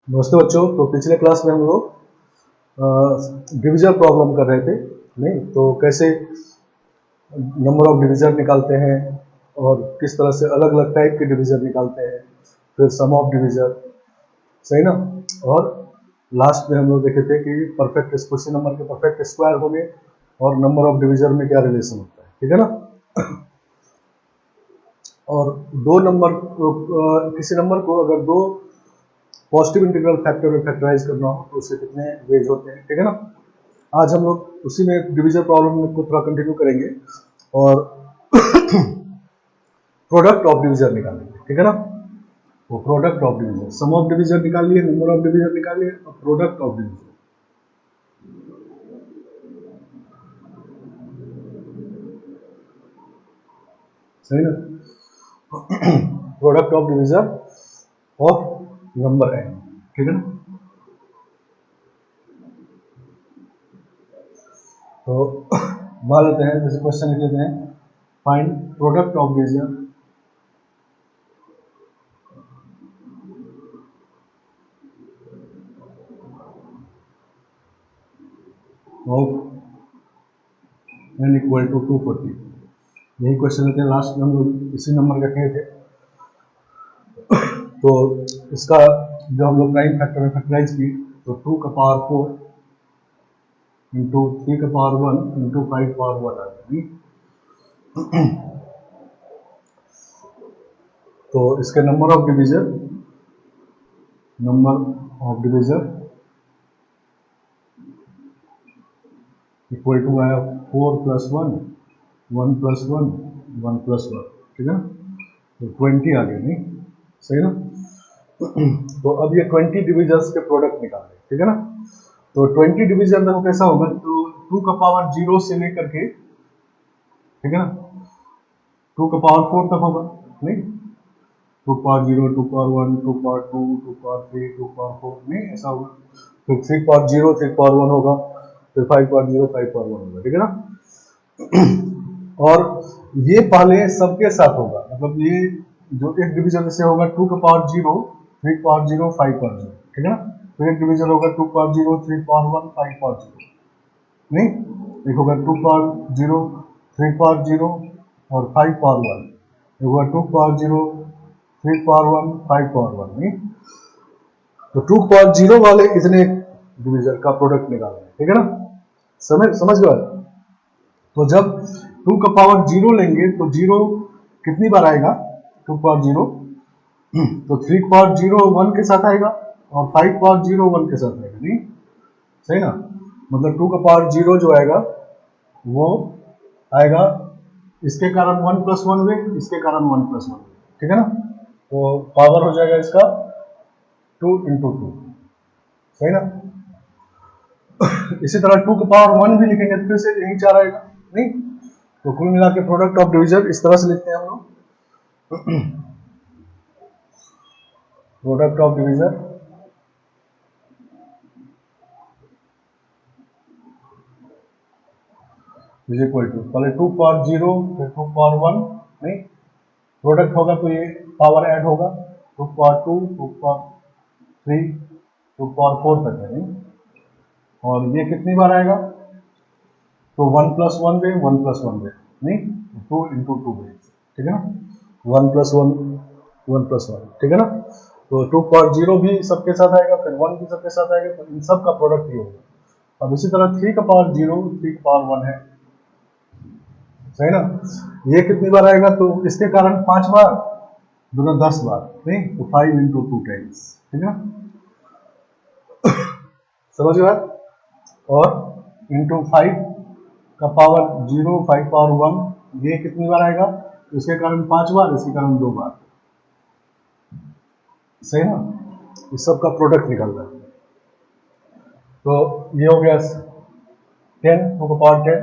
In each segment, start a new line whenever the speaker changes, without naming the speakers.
नमस्ते बच्चों। तो पिछले क्लास में हम लोग डिवीजन प्रॉब्लम कर रहे थे, नहीं तो कैसे नंबर ऑफ डिवीजन निकालते हैं और किस तरह से अलग अलग टाइप के डिवीजन निकालते हैं, फिर सम ऑफ डिवीजन, सही ना। और लास्ट में हम लोग देखे थे कि परफेक्ट क्वेश्चन नंबर के परफेक्ट स्क्वायर हो गए और नंबर ऑफ डिवीजन में क्या रिलेशन होता है, ठीक है ना। और दो नंबर किसी नंबर को अगर दो पॉजिटिव इंटीग्रल फैक्टर में फैक्टराइज करना हो तो उससे कितने वेज होते हैं, ठीक है ना। आज हम लोग उसी में डिवीजन प्रॉब्लम को थोड़ा कंटिन्यू करेंगे और प्रोडक्ट ऑफ डिवीजन निकालेंगे, ठीक है ना। वो product of division, sum of division निकाल लिए, नंबर ऑफ डिवीजन निकाल लिए और प्रोडक्ट ऑफ डिवीजन, सही ना। Product of division of number N, ठीक है ना। तो मान लेते हैं, जैसे क्वेश्चन लिख लेते हैं, find product of division of n equal to 240। यही क्वेश्चन लेते हैं, लास्ट में हम लोग इसी नंबर का किए थे। तो इसका जो हम लोग प्राइम फैक्टर में फैक्टराइज की तो 2 का पावर 4 इंटू 3 का पावर 1 इंटू 5 पावर 1 आ जाएगी। तो इसके number of division equal to आया 4 प्लस 1 1 प्लस 1 1 प्लस 1, ठीक है। तो 20 आ गया, नहीं सही ना। तो अब ये 20 डिविजन्स के प्रोडक्ट निकाले, ठीक है ना। तो 20 डिवीजन देखो कैसा होगा, तो 2 का पावर 0 से लेकर के, ठीक है ना, 2 का पावर 4 तक होगा, नहीं 2 power 0 2 power 1 2 power 2 2 power 3 2 power 4, नहीं ऐसा होगा। फिर 3 पावर 0 3 पावर 1 होगा, फिर 5 पावर 0 5 पावर 1 होगा, ठीक है ना। और ये पहले सबके साथ होगा, मतलब ये जो एक डिवीजन से होगा 2 का पावर 0 3 पावर 0 5 पावर 0, ठीक है ना। फिर एक डिवीजन होगा 2 पावर 0 3 पावर 1 5 पावर 0, नहीं एक होगा 2 पावर 0 3 पावर 0 और 5 पावर 1, एक होगा 2 पावर 0 3 पावर 1 5 पावर 1, नहीं। तो 2 पावर 0 वाले इतने डिवीजन का प्रोडक्ट निकालना है, ठीक है ना। समझ गए। तो जब 2 का पावर 0 लेंगे तो 0 कितनी बार आएगा, 2 पावर 0, तो 3 पावर 0 1 के साथ आएगा और 5 पावर 0 1 के साथ आएगा, नहीं सही ना। मतलब 2 का पावर 0 जो आएगा वो आएगा, इसके कारण 1 प्लस 1 वे, इसके कारण 1 प्लस 1, ठीक है ना। तो पावर हो जाएगा इसका 2 इंटू 2, सही ना। इसी तरह 2 का पावर 1 भी लिखेंगे तो फिर से यही 4 आएगा, नहीं। तो कुल मिला के प्रोडक्ट ऑफ डिवीजन इस तरह से लिखते हैं हम लोग। Product of division is equal to, पहले 2 पावर 0 फिर 2 पावर 1, नहीं प्रोडक्ट होगा तो ये पावर ऐड होगा, 2 पावर 2 2 पावर 3 2 पावर 4 तक है, नहीं। और ये कितनी बार आएगा, तो 1 प्लस 1 वे 1 प्लस 1 वे, नहीं 2 इंटू 2 वे, ठीक है ना। 1 प्लस 1 1 प्लस 1, ठीक है ना। तो 2 पावर 0 भी सबके साथ आएगा, फिर 1 भी सबके साथ आएगा, तो इन सब का प्रोडक्ट ये होगा। अब इसी तरह 3 का पावर 0 3 का पावर 1 है, सही ना। ये कितनी बार आएगा, तो इसके कारण 5 बार, दोनों 10 बार, नहीं तो 5 इंटू 2 टाइम्स, ठीक है ना। समझ गए। और इंटू 5 का पावर 0 5 पावर 1, ये कितनी बार आएगा, इसके कारण 5 बार, इसके कारण 2 बार, सही ना। इस सब का प्रोडक्ट निकल रहा है। तो ये हो गया 10 टू का पावर 10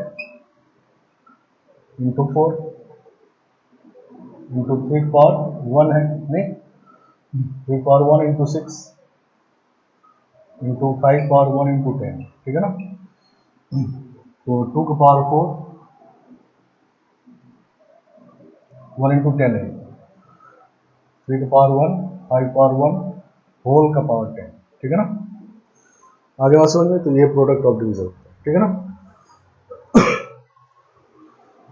इंटू 4 इंटू 3 पावर 1 है, नहीं 3 power 1 into 6 into 5 power 1 into 10, ठीक है ना। तो 2 का पावर 4 1 इंटू 10 है, 3 का पावर 1 5 पावर 1 होल का पावर 10, ठीक है ना। आगे बात समझ में, तो ये प्रोडक्ट ऑफ डिवीजन, ठीक है ना।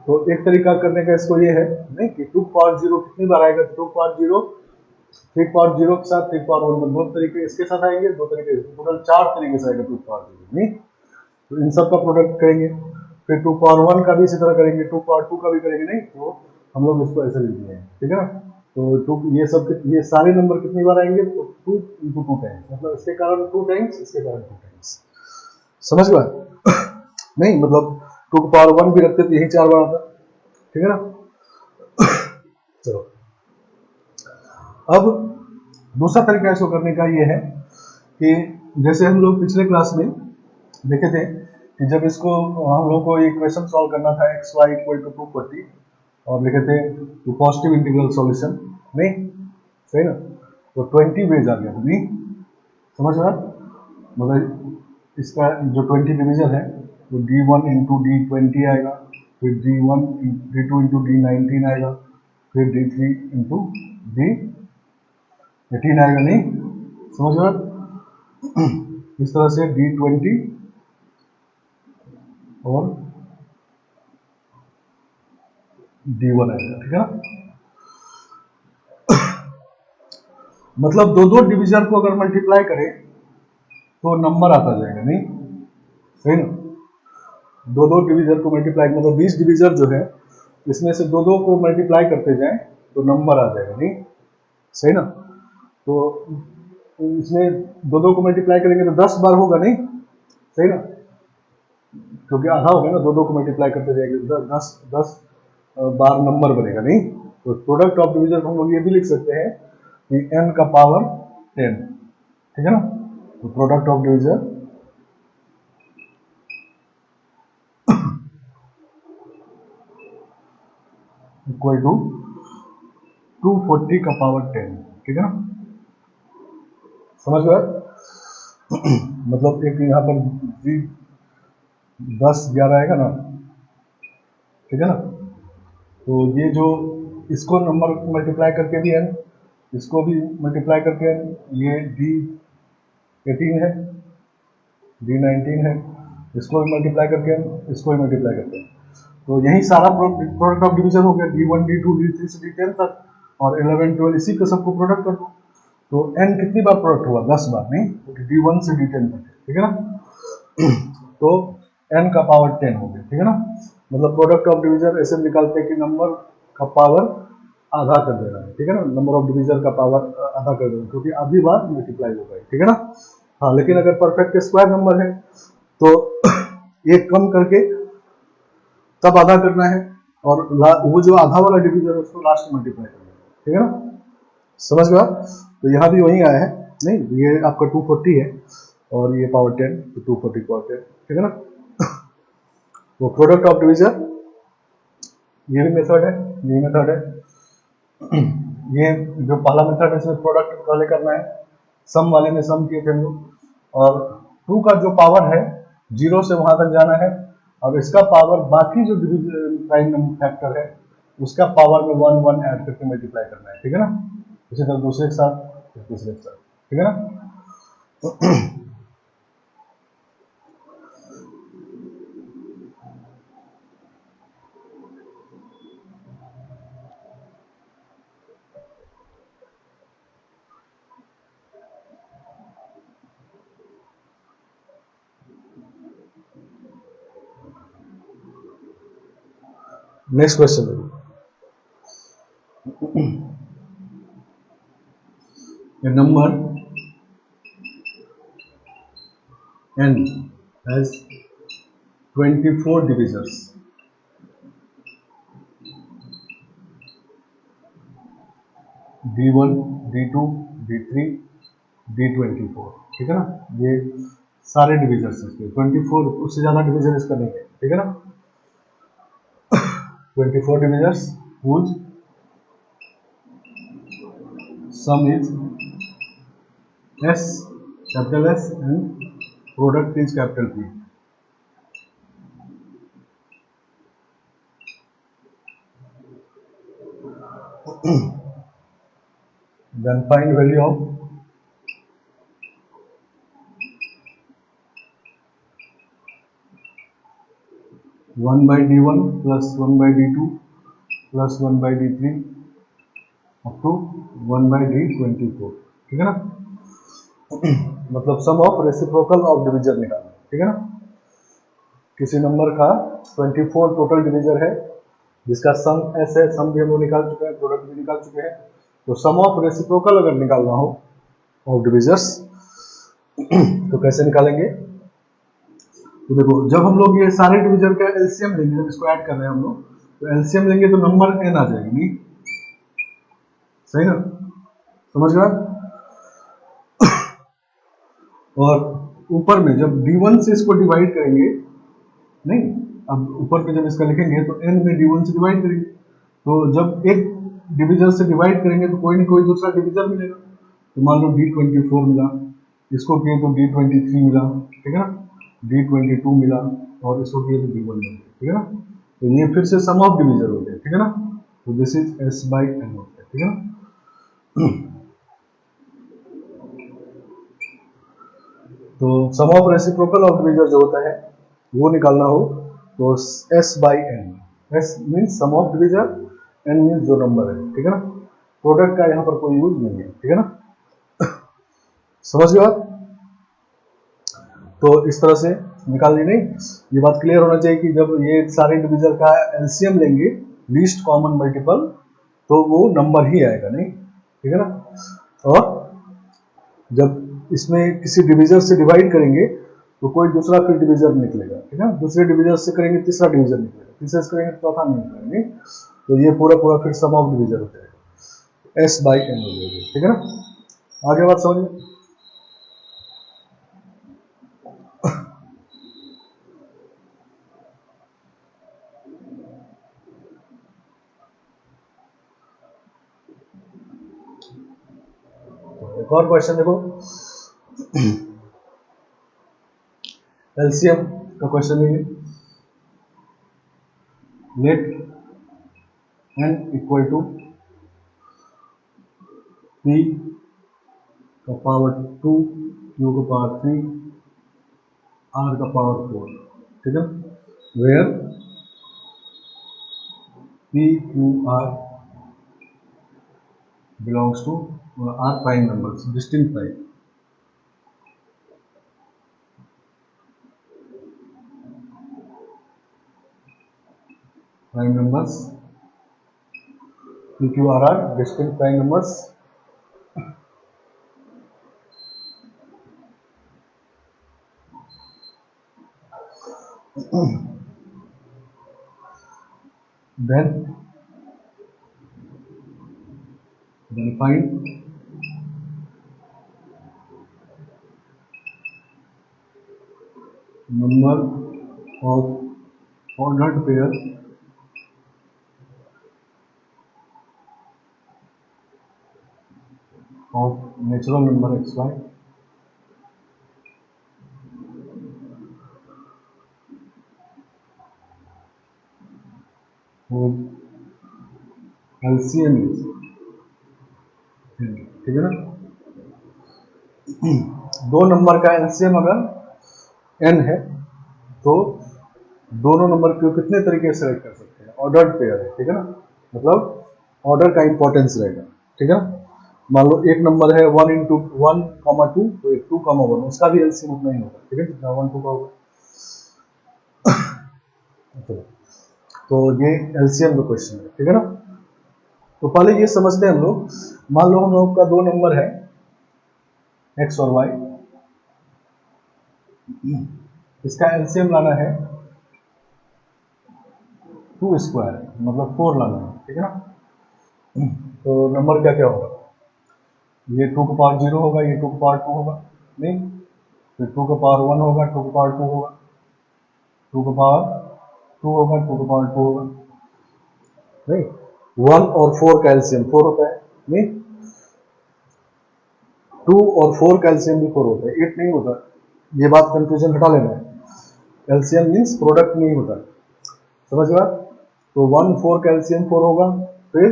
तो एक तरीका करने का इसको ये है नहीं कि 2 पावर 0 कितनी बार आएगा, 2 पावर 0 3 पावर 0 के साथ 3 पावर 1, दो तरीके इसके साथ आएंगे, दो तरीके, टोटल 4 तरीके से आएगा 2 पावर 0 नहीं। तो इन सब का प्रोडक्ट करेंगे, फिर 2 पावर 1 का भी इसी तरह करेंगे, 2 पावर 2 का भी करेंगे नहीं। तो हम लोग इसको ऐसे लिख दिए हैं, ठीक है ना। तो ये सारे नंबर कितनी बार आएंगे, तो 2 × 2 टाइम्स, मतलब इसके कारण 2 टाइम्स, इसके कारण 2 टाइम्स, समझ गए नहीं। मतलब 2 की पावर 1 भी रखते तो यही 4 बार आता, ठीक है ना। चलो अब दूसरा तरीका इसको करने का ये है कि जैसे हम लोग पिछले क्लास में देखे थे कि जब इसको हम लोग को इक्वेशन सॉल्व करना था xy = 240 और लिखे थे तो पॉजिटिव इंटीग्रल सॉल्यूशन नहीं, सही ना। तो 20 वेज आ गया नहीं, समझ रहा। मतलब इसका जो 20 डिवीजन है तो D1 × D20 आएगा, फिर D2 × D19 आएगा, फिर D3 × D18 आएगा नहीं, समझ रहा। इस तरह से D20 और D1 आएगा, ठीक है ना। मतलब दो डिवीजन को अगर मल्टीप्लाई करें तो नंबर आता जाएगा नहीं, सही ना। दो डिवीजन को मल्टीप्लाई, मतलब 20 डिवीजन जो है इसमें से दो को मल्टीप्लाई करते जाएं तो नंबर आ जाएगा नहीं, सही ना। तो इसमें दो को मल्टीप्लाई करेंगे तो 10 बार होगा नहीं, सही ना, क्योंकि आधा हो गया ना, दो को मल्टीप्लाई करते जाएंगे तो 10 बार नंबर बनेगा नहीं। तो प्रोडक्ट ऑफ डिवीजन हम लोग ये भी लिख सकते हैं कि n का पावर 10, ठीक है ना। तो product of division equal to 240 का पावर 10, ठीक है ना, समझ गए। मतलब एक यहाँ पर 10 11 आएगा ना, ठीक है ना। तो ये जो इसको नंबर मल्टीप्लाई करके भी n, इसको भी मल्टीप्लाई करके n, ये D18 है, D19 है, इसको भी मल्टीप्लाई करके n, इसको भी मल्टीप्लाई करके n। तो यही सारा प्रोडक्ट ऑफ डिवीजन हो गया, D1 D2 D3 से D10 तक, और 11 12 इसी का सबको प्रोडक्ट कर दो। तो n कितनी बार प्रोडक्ट हुआ, 10 बार नहीं, क्योंकि D1 से D10 तक, ठीक है ना। तो n का पावर 10 हो गया, ठीक है ना। मतलब प्रोडक्ट ऑफ डिवीजन ऐसे निकालते हैं कि नंबर का पावर आधा कर देना है, ठीक है ना। नंबर ऑफ डिवीजन का पावर आधा कर देना, क्योंकि आधी बार मल्टीप्लाई होगा, ठीक है ना। हाँ, लेकिन अगर परफेक्ट स्क्वायर नंबर है तो एक कम करके तब आधा करना है, और वो जो आधा वाला डिवीजन है उसको लास्ट में मल्टीप्लाई करना है, ठीक है ना, समझ गया। तो यहाँ भी वही आया है नहीं, ये आपका 240 है और ये पावर 10, तो 240 पावर 10, ठीक है ना। तो प्रोडक्ट ऑफ डिवीजन ये भी मेथड है, ये मेथड है। ये जो पहला मेथड है इसमें प्रोडक्ट पहले करना है, सम वाले में सम किए थे हम लोग, और 2 का जो पावर है 0 से वहां तक जाना है, और इसका पावर बाकी जो प्राइम फैक्टर है उसका पावर में 1 1 ऐड करके मल्टीप्लाई करना है, ठीक है ना। इसी तरह दूसरे के साथ, फिर तीसरे के साथ, ठीक है ना। Next question, a number n has 24 divisors. D1 D2 D3 D24, ठीक है ना। ये सारे डिविजर्स इसके 24, उससे ज्यादा डिवीजन इसका नहीं है, ठीक है ना। 24 divisors whose sum is S, capital S, and product is capital P. Then find value of 1/d1 plus 1/d2 plus 1/d3 up to 1/d24, ठीक है ना। मतलब sum of reciprocal of divisor निकालना, ठीक है ना। किसी नंबर का 24 टोटल डिवीजर है जिसका सम एस है, सम भी हम लोग निकाल चुके हैं, प्रोडक्ट भी निकाल चुके हैं। तो सम ऑफ रेसिप्रोकल अगर निकालना हो ऑफ डिवीजर्स तो कैसे निकालेंगे? तो देखो, जब हम लोग ये सारे डिवीजर का एलसीएम लेंगे, जब इसको ऐड कर रहे हैं हम लोग, तो एलसीएम लेंगे तो नंबर एन आ जाएगी, नहीं सही ना, समझ गए। और ऊपर में जब d1 से इसको डिवाइड करेंगे, नहीं, अब ऊपर पे जब इसका लिखेंगे तो n में d1 से डिवाइड करेंगे, तो जब एक डिवीजर से डिवाइड करेंगे तो कोई ना कोई दूसरा डिवीजर मिलेगा। तो मान लो d24 मिला, इसको किए तो d23 मिला, ठीक है ना, d22 मिला, और इसको किए तो d1 मिला, ठीक है ना। तो ये फिर से सम ऑफ डिवीजर हो गया, ठीक है ना। तो दिस इज s/n होता है, ठीक है ना। तो sum of reciprocal of divisor जो होता है वो निकालना हो तो s/n, s means sum of divisor, n means जो नंबर है, ठीक है ना। प्रोडक्ट का यहाँ पर कोई यूज नहीं है, ठीक है ना। समझ गए आप? तो इस तरह से निकाल ली। नहीं, ये बात क्लियर होना चाहिए कि जब ये सारे डिवीजर का एलसीएम लेंगे, लीस्ट कॉमन मल्टीपल, तो वो नंबर ही आएगा, नहीं, ठीक है ना। और जब इसमें किसी डिवीजर से डिवाइड करेंगे तो कोई दूसरा फिर डिवीजर निकलेगा, ठीक है ना। दूसरे डिवीजर से करेंगे तीसरा डिवीजर निकलेगा, तीसरे से करेंगे चौथा नहीं निकलेगा, नहीं। तो ये पूरा पूरा फिर सम ऑफ डिवीजर हो जाएगा, s/n हो जाएगी, ठीक है ना। आगे बात समझ में? एक और क्वेश्चन देखो, एलसीएम का क्वेश्चन है। Let n equal to p का पावर 2, q का पावर 3, r का पावर 4, ठीक है। Where p q r belongs to r prime numbers, distinct prime numbers, p q r are distinct prime numbers, then find number of ordered pair of natural number xy whose LCM is, ठीक है ना। दो number का LCM अगर n है तो दोनों number को कितने तरीके से सेलेक्ट कर सकते हैं? ऑर्डर्ड पेयर है, ठीक है ना, मतलब ऑर्डर का इंपॉर्टेंस रहेगा, ठीक है ना। मान लो एक नंबर है 1 इंटू 1,2, तो एक 2,1, उसका भी एलसीएम उतना ही होगा, ठीक है, जितना 1 2 का होगा। तो ये एलसीएम का क्वेश्चन है, ठीक है ना। तो पहले ये समझते हैं हम लोग, मान लो हम लोग का दो नंबर है x और y, इसका एलसीएम लाना है 2 स्क्वायर, मतलब 4 लाना है, ठीक है ना। तो नंबर क्या क्या होगा? ये 2 का पावर 0 होगा, ये 2 का पावर 2 होगा, नहीं, फिर 2 का पावर 1 होगा, 2 का पावर 2 होगा, 2 का पावर 2 होगा, 2 का पावर 2 होगा, नहीं। 1 और 4 का एलसीएम 4 होता है, नहीं। 2 और 4 का एलसीएम भी 4 होता है, 8 नहीं होता। ये बात कंफ्यूजन हटा लेना है, एलसीएम मीन्स प्रोडक्ट नहीं होता, समझ गया। तो 1 4 का एलसीएम 4 होगा, फिर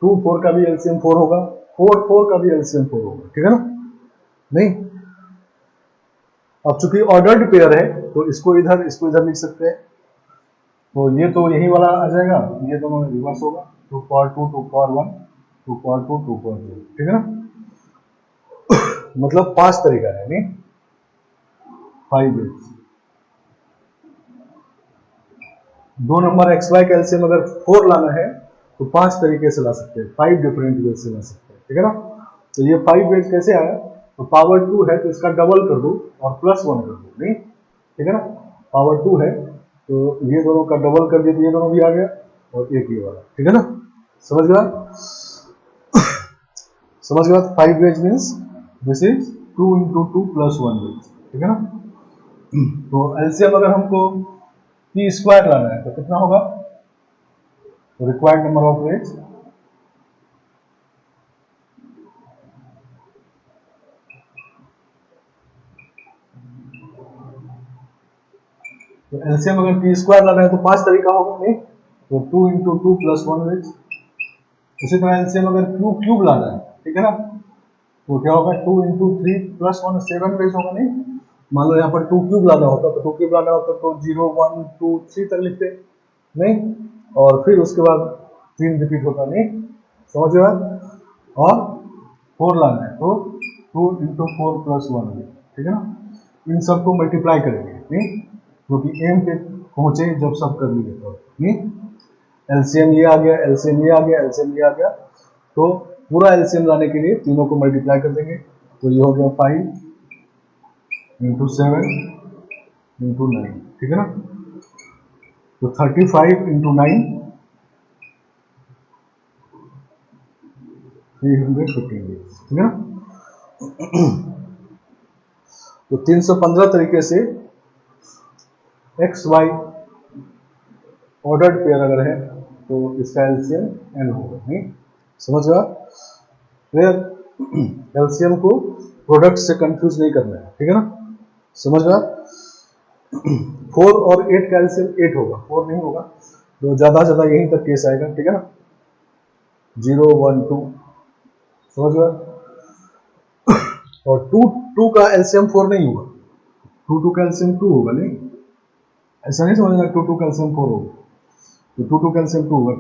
2 4 का भी एलसीएम 4 होगा, 4 4 का भी एलसीएम 4 होगा, ठीक है ना, नहीं। अब चूंकि ऑर्डर्ड पेयर है तो इसको इधर लिख सकते हैं, तो ये तो यही वाला आ जाएगा, ये दोनों रिवर्स होगा, 2 पावर 2 2 पावर 1 2 पावर 2 2 पावर 0, ठीक है ना। मतलब 5 तरीका है, नहीं 5 वेज। दो नंबर एक्स वाई का एलसीएम अगर 4 लाना है तो 5 तरीके से ला सकते हैं, 5 डिफरेंट वेज से ला सकते हैं, ठीक है ना। तो ये 5 वेज कैसे आया, तो पावर 2 है तो इसका डबल कर दो और +1 कर दो, नहीं ठीक है ना। पावर 2 है तो ये दोनों का डबल कर दिया तो ये दोनों भी आ गया और एक ये वाला, ठीक है ना। समझ गया, समझ गया। 5 ways means this is 2 into 2 + 1 ways, ठीक है ना। तो एलसीएम अगर हमको पी स्क्वायर लाना है तो कितना होगा, रिक्वायर्ड नंबर ऑफ वेज तो एलसीएम अगर पी स्क्वायर लाना है तो 5 तरीका होगा, नहीं तो 2 into 2 + 1 वेज। इसी तरह एलसीएम अगर क्यूब लाना है, ठीक है ना, तो क्या होगा 2 into 3 + 1 7 वेज होगा, नहीं। मान लो यहाँ पर 2 क्यूब लाना होता तो 2 क्यूब लाना होता तो 0 1 2 3 तक लिखते, नहीं, और फिर उसके बाद 3 रिपीट होता, नहीं समझ गए। और 4 लाना है तो 2 into 4 + 1 वेज, ठीक है ना। इन सबको मल्टीप्लाई करेंगे, नहीं क्योंकि एम पे पहुंचे जब सब कर लिए तो, नहीं एलसीएम ये आ गया, एलसीएम ये आ गया, एलसीएम ये आ गया, तो पूरा एलसीएम लाने के लिए तीनों को मल्टीप्लाई कर देंगे, तो ये हो गया 5 into 7 into 9, ठीक है ना। तो 35 into 9 315, ठीक है ना। तो 315 तरीके से एक्स वाई ऑर्डर्ड पेयर अगर है तो इसका एलसीएम एन होगा, नहीं समझ गया। फिर एलसीएम को प्रोडक्ट से कंफ्यूज नहीं करना है, ठीक है ना, समझ गया। 4 और 8 का एलसीएम 8 होगा, 4 नहीं होगा, तो ज्यादा से ज्यादा यहीं तक केस आएगा, ठीक है ना, 0 1 2, समझ गया। और 2 का एलसीएम 4 नहीं होगा, 2 का एलसीएम 2 होगा, नहीं ऐसा नहीं समझना 2 का एलसीएम 4 होगा, तो 2 का एलसीएम 2 होगा,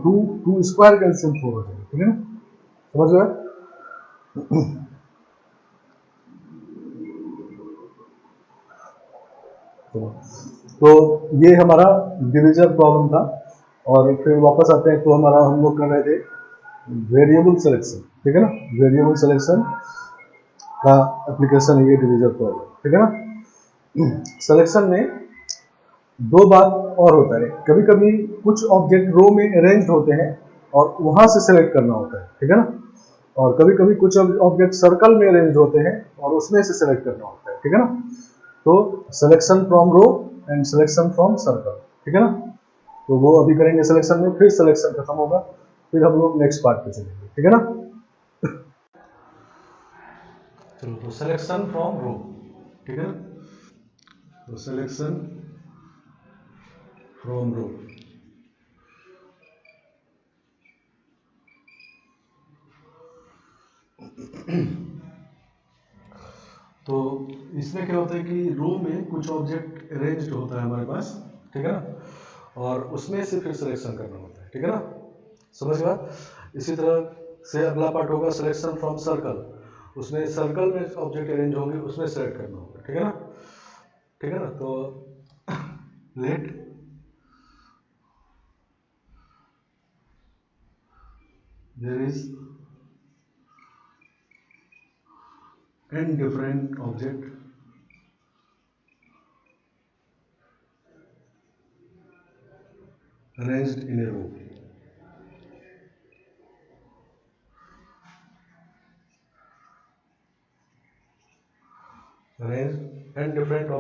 2 स्क्वायर का एलसीएम 4 हो जाएगा, ठीक है ना, समझ गया। तो ये हमारा डिवीजन प्रॉब्लम था। और फिर वापस आते हैं तो हमारा हम लोग कर रहे थे वेरिएबल सिलेक्शन, ठीक है ना। वेरिएबल सिलेक्शन का एप्लीकेशन ये डिवीजन प्रॉब्लम, ठीक है ना। सिलेक्शन में दो बात और होता है, कभी कभी कुछ ऑब्जेक्ट रो में अरेंज होते हैं और वहां से सेलेक्ट करना होता है, ठीक है ना। और कभी कभी कुछ ऑब्जेक्ट सर्कल में अरेंज होते हैं और उसमें से सेलेक्ट करना होता है, ठीक है ना। तो selection from row and selection from circle, ठीक है ना। तो वो अभी करेंगे सिलेक्शन में, फिर सिलेक्शन खत्म होगा, फिर हम लोग नेक्स्ट पार्ट पे चलेंगे, ठीक है ना। चलो तो सिलेक्शन फ्रॉम रो, ठीक है ना। तो सिलेक्शन फ्रॉम रो, तो इसमें क्या होता है कि रो में कुछ ऑब्जेक्ट अरेंज्ड होता है हमारे पास, ठीक है ना, और उसमें से फिर सिलेक्शन करना होता है, ठीक है ना, समझ गया। इसी तरह से अगला पार्ट होगा सिलेक्शन फ्रॉम सर्कल, उसमें सर्कल में ऑब्जेक्ट अरेंज होंगे उसमें सेलेक्ट करना होगा, ठीक है ना, ठीक है ना। तो let there is n different object arranged in a row, arranged n different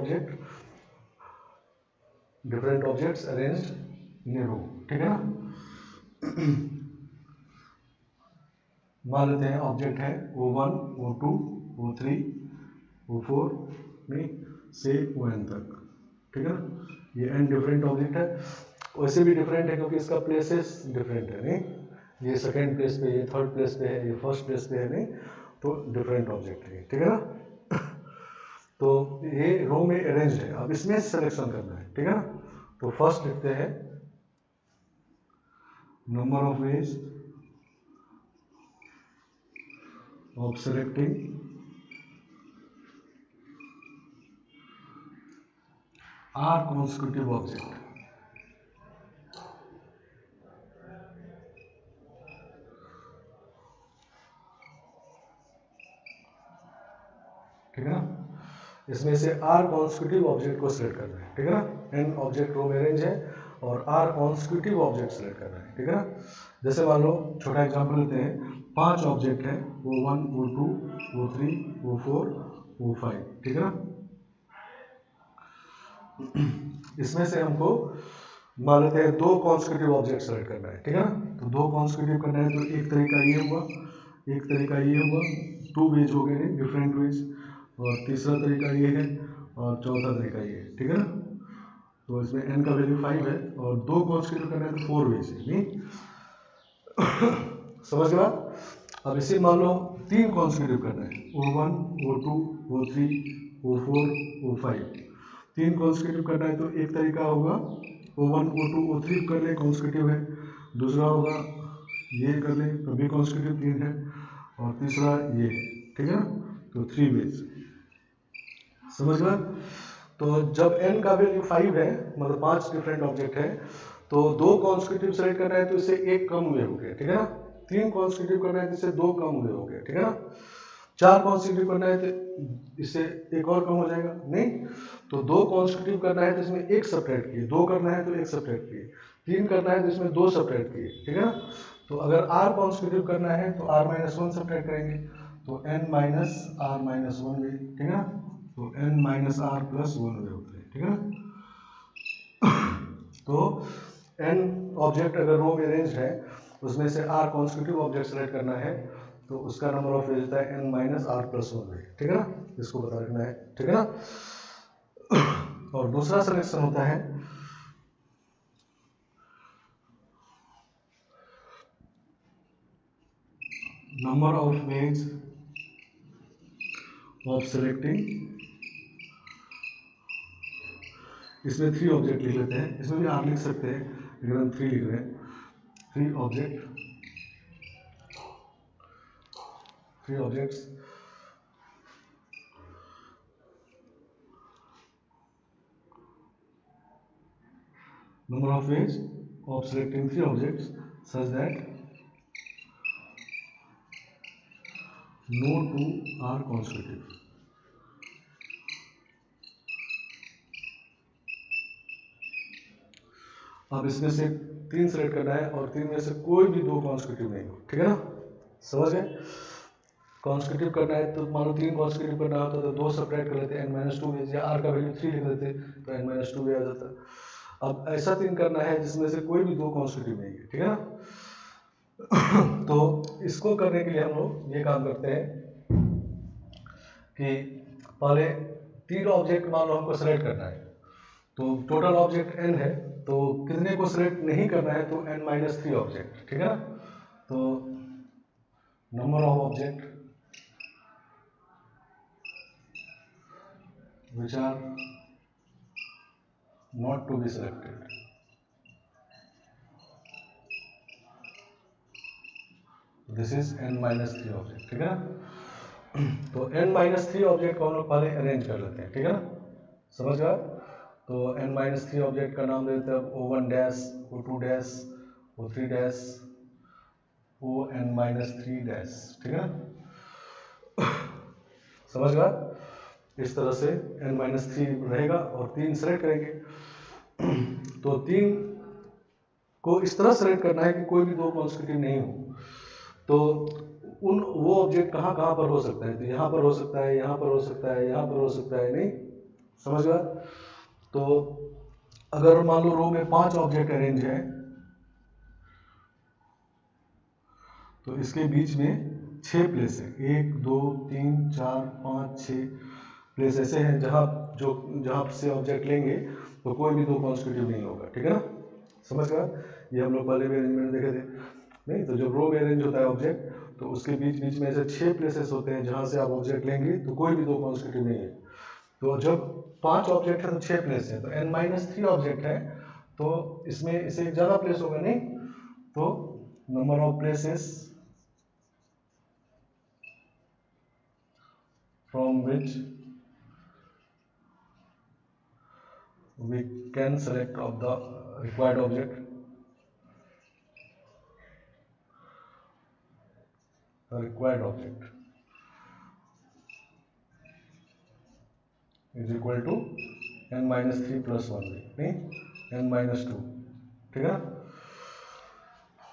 objects arranged in a row, ठीक है ना। मान लेते हैं ऑब्जेक्ट है O1 O2 O3 O4 में से On तक, ठीक है ना। ये n डिफरेंट ऑब्जेक्ट है, वैसे भी डिफरेंट है क्योंकि इसका प्लेसेस डिफरेंट है, नहीं ये सेकंड प्लेस पे, ये थर्ड प्लेस पे है, ये फर्स्ट प्लेस पे है, नहीं तो डिफरेंट ऑब्जेक्ट है, ठीक है ना। तो ये रो में अरेंज है, अब इसमें सिलेक्शन करना है, ठीक है ना। तो फर्स्ट लिखते हैं number of ways of selecting r consecutive object. ठीक है ना, इसमें से r कॉन्स्टिट्यूटिव ऑब्जेक्ट को सिलेक्ट करना है, ठीक है ना। n ऑब्जेक्ट रो में अरेंज है और r कॉन्स्टिट्यूटिव ऑब्जेक्ट सिलेक्ट करना है, ठीक है ना। जैसे मान लो छोटा एग्जांपल लेते हैं, 5 ऑब्जेक्ट है, वो 1 वो 2 वो 3 वो 4 वो 5, ठीक है ना। इसमें से हमको मान लेते हैं 2 कॉन्स्टिट्यूटिव ऑब्जेक्ट सेलेक्ट करना है, ठीक है ना। तो 2 कॉन्स्टिट्यूटिव करना है तो एक तरीका ये हुआ, एक तरीका ये हुआ, 2 वेज हो गए डिफरेंट वेज, और तीसरा तरीका ये है और चौथा तरीका ये है, ठीक है ना। तो इसमें n का वैल्यू 5 है और 2 कॉन्स्टिट्यूटिव करना है तो 4 वेज है, नहीं समझ गया। अब इसे मान लो 3 कॉन्स्टिट्यूटिव करना है, वो 1 वो 2 वो 3 वो 4 वो 5, 3 कॉन्स्टिट्यूटिव करना है तो एक तरीका होगा वो 1 वो 2 वो 3 कर ले, कॉन्स्टिट्यूटिव है। दूसरा होगा ये कर ले तो भी कॉन्स्टिट्यूटिव 3 है, और तीसरा ये है, ठीक है ना। तो 3 वेज, समझ गया। तो जब n का वैल्यू 5 है, मतलब 5 डिफरेंट ऑब्जेक्ट है, तो 2 कॉन्स्टिट्यूटिव सेलेक्ट करना है तो इससे एक कम हुए हो गए, ठीक है ना। 3 कॉन्स्टिट्यूटिव करना है तो इससे 2 कम हुए हो गए, ठीक है ना। 4 कॉन्स्टिट्यूटिव करना है तो इससे एक और कम हो जाएगा, नहीं। तो 2 कॉन्स्टिट्यूटिव करना है तो इसमें एक सब्ट्रैक्ट किए, 2 करना है तो एक सब्ट्रैक्ट किए, 3 करना है तो इसमें 2 सब्ट्रैक्ट किए, ठीक है ना। तो अगर r कॉन्स्टिट्यूटिव करना है तो r - 1 सब्ट्रैक्ट करेंगे, तो n - r - 1 वे, ठीक है ना। तो n - r + 1 वे होते हैं, ठीक है ना। तो n ऑब्जेक्ट अगर रो में अरेंज है, उसमें से r कॉन्स्टिट्यूटिव ऑब्जेक्ट सेलेक्ट करना है तो उसका नंबर ऑफ वेज होता है n - r + 1 वे, ठीक है ना। इसको बता रखना है, ठीक है ना। और दूसरा सिलेक्शन होता है number of ways of selecting, इसमें 3 ऑब्जेक्ट लिख लेते हैं, इसमें भी r लिख सकते हैं लेकिन हम 3 लिख रहे हैं। 3 objects number of ways of selecting 3 objects such that no 2 are consecutive. अब इसमें से 3 सेलेक्ट करना है और 3 में से कोई भी 2 कॉन्स्टिट्यूटिव नहीं हो, ठीक है ना, समझ गए। कॉन्स्टिट्यूटिव करना है तो मान लो 3 कॉन्स्टिट्यूटिव करना होता तो 2 सब्ट्रैक्ट कर लेते, n - 2 वेज, या r का वैल्यू 3 लिख देते तो n - 2 वे आ जाता। अब ऐसा 3 करना है जिसमें से कोई भी 2 कॉन्स्टिट्यूटिव नहीं है, ठीक है ना। तो इसको करने के लिए हम लोग ये काम करते हैं कि पहले 3 ऑब्जेक्ट मान लो हमको सेलेक्ट करना है, तो टोटल ऑब्जेक्ट n है, तो कितने को सिलेक्ट नहीं करना है तो n - 3 ऑब्जेक्ट, ठीक है ना। तो number of object which are not to be selected, this is n - 3 object, ठीक है ना। तो n - 3 ऑब्जेक्ट को हम लोग पहले अरेंज कर लेते हैं, ठीक है ना, समझ गया। तो n - 3 ऑब्जेक्ट का नाम देते हैं O1 dash, O2 dash, O3 dash, On - 3 dash, ठीक है ना, समझ गया। इस तरह से n - 3 रहेगा और 3 सेलेक्ट करेंगे। तो 3 को इस तरह सेलेक्ट करना है कि कोई भी 2 कॉन्स्टिट्यूटिव नहीं हो। तो वो ऑब्जेक्ट कहाँ कहाँ पर हो सकता है, तो यहाँ पर हो सकता है, यहाँ पर हो सकता है, यहाँ पर हो सकता है, नहीं समझ गया। तो अगर मान लो रो में 5 ऑब्जेक्ट अरेंज है तो इसके बीच में 6 प्लेस है, 1 2 3 4 5 6 प्लेस ऐसे हैं जहाँ से ऑब्जेक्ट लेंगे तो कोई भी 2 कॉन्स्टिट्यूटिव नहीं होगा, ठीक है ना, समझ गया। ये हम लोग पहले भी अरेंजमेंट देखे थे, नहीं। तो जब रो में अरेंज होता है ऑब्जेक्ट तो उसके बीच बीच में ऐसे 6 प्लेसेस होते हैं जहाँ से आप ऑब्जेक्ट लेंगे तो कोई भी 2 कॉन्स्टिट्यूटिव नहीं है। तो जब 5 ऑब्जेक्ट है तो 6 प्लेस है, तो n - 3 ऑब्जेक्ट है तो इसमें इसे ज़्यादा प्लेस होगा, नहीं। तो number of places from which we can select of the required object, the required object is equal to n minus 3 plus 1 नहीं n minus 2, ठीक है ना।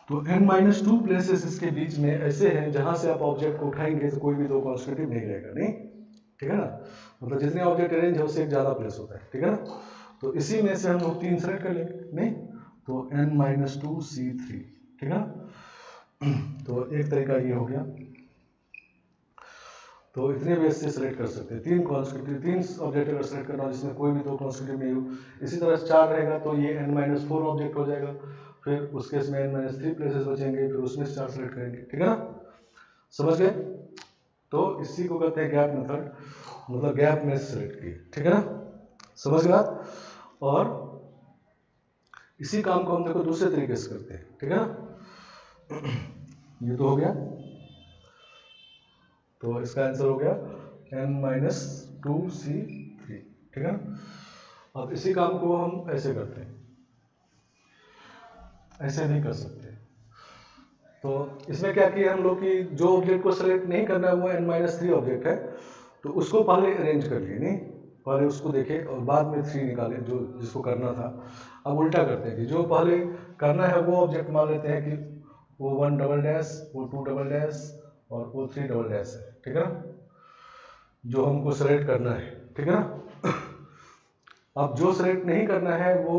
तो n minus 2 प्लेसेस इसके बीच में ऐसे हैं जहां से आप ऑब्जेक्ट को उठाएंगे तो कोई भी दो कॉन्स्टिट्यूटिव नहीं रहेगा, नहीं, ठीक है ना। मतलब जितने ऑब्जेक्ट अरेंज है उससे एक ज्यादा प्लेस होता है, ठीक है ना। तो इसी में से हम लोग 3 सेलेक्ट कर लेंगे, नहीं, तो n minus 2 C3, ठीक है। तो एक तरीका ये हो गया। तो इतने बेस से सेलेक्ट कर सकते हैं, 3 कॉन्स्टिट्यूटिव, 3 ऑब्जेक्ट अगर सेलेक्ट करना जिसमें कोई भी दो कॉन्स्टिट्यूटिव नहीं हो। इसी तरह 4 रहेगा तो ये n minus 4 ऑब्जेक्ट हो जाएगा, फिर उस केस में n minus 3 प्लेसेस बचेंगे, फिर उसमें से 4 सेलेक्ट करेंगे, ठीक है ना, समझ गए। तो इसी को कहते हैं गैप मेथड, मतलब गैप में सेलेक्ट किए, ठीक है ना, समझ गए। और इसी काम को हम देखो दूसरे तरीके से करते हैं, ठीक है ना। ये तो हो गया, तो इसका आंसर हो गया n minus 2C3, ठीक है ना। अब इसी काम को हम ऐसे करते हैं, ऐसे भी कर सकते हैं। तो इसमें क्या किया हम लोग कि जो ऑब्जेक्ट को सेलेक्ट नहीं करना है वो n minus 3 ऑब्जेक्ट है, तो उसको पहले अरेंज कर लिए, नहीं, पहले उसको देखे और बाद में 3 निकाले जो जिसको करना था। अब उल्टा करते हैं कि जो पहले करना है वो ऑब्जेक्ट मान लेते हैं कि वो 1 डबल डैश, वो 2 डबल डैश और वो 3 डबल डैश है, ठीक है ना, जो हमको सेलेक्ट करना है, ठीक है ना। अब जो सेलेक्ट नहीं करना है वो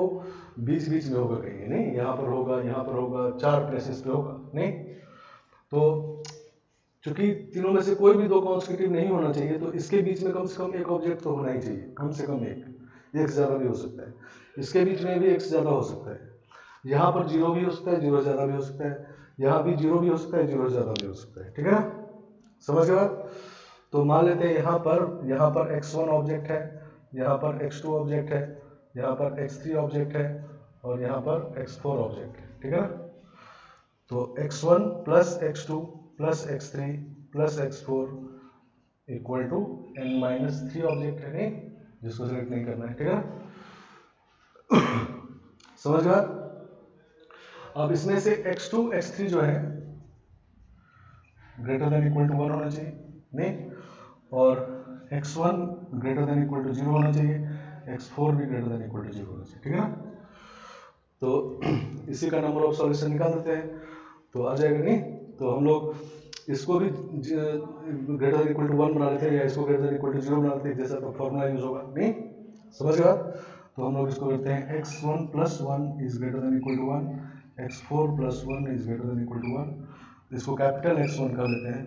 बीच बीच में होगा कहीं, नहीं, यहाँ पर होगा, यहाँ पर होगा, 4 प्लेसेस पे होगा, नहीं। तो चूंकि तीनों में से कोई भी दो कॉन्स्टिट्यूटिव नहीं होना चाहिए, तो इसके बीच में कम से कम एक ऑब्जेक्ट तो होना ही चाहिए, कम से कम एक से ज्यादा भी हो सकता है, इसके बीच में भी एक से ज्यादा हो सकता है, यहाँ पर 0 भी हो सकता है, 0 से ज्यादा भी हो सकता है, यहाँ भी 0 भी हो सकता है, 0 से ज्यादा भी हो सकता है, ठीक है ना, समझ गए। तो मान लेते हैं यहाँ पर x1 ऑब्जेक्ट है, यहाँ पर x2 ऑब्जेक्ट है, यहाँ पर x3 ऑब्जेक्ट है और यहाँ पर x4 ऑब्जेक्ट है, ठीक है ना। तो x1 plus x2 plus x3 plus x4 equal to n minus 3 object है, नहीं, जिसको सेलेक्ट नहीं करना है, ठीक है ना, समझ गया। अब इसमें से x2 x3 जो है ग्रेटर देन इक्वल टू 1 होना चाहिए, नहीं, और x1 greater than equal to 0 होना चाहिए, x4 भी ग्रेटर देन इक्वल टू 0 होना चाहिए, ठीक है ना। तो इसी का नंबर ऑफ सॉल्यूशन निकाल देते हैं, तो आ जाएगा, नहीं। तो हम लोग इसको भी ग्रेटर देन इक्वल टू 1 बना लेते हैं या इसको ग्रेटर देन इक्वल टू 0 बना लेते हैं, जैसा तो फॉर्मूला यूज होगा, नहीं, समझ गए। तो हम लोग इसको करते हैं x1 plus 1 is greater than equal to 1, x4 plus 1 is greater than equal to 1। इसको कैपिटल X1 कर लेते हैं,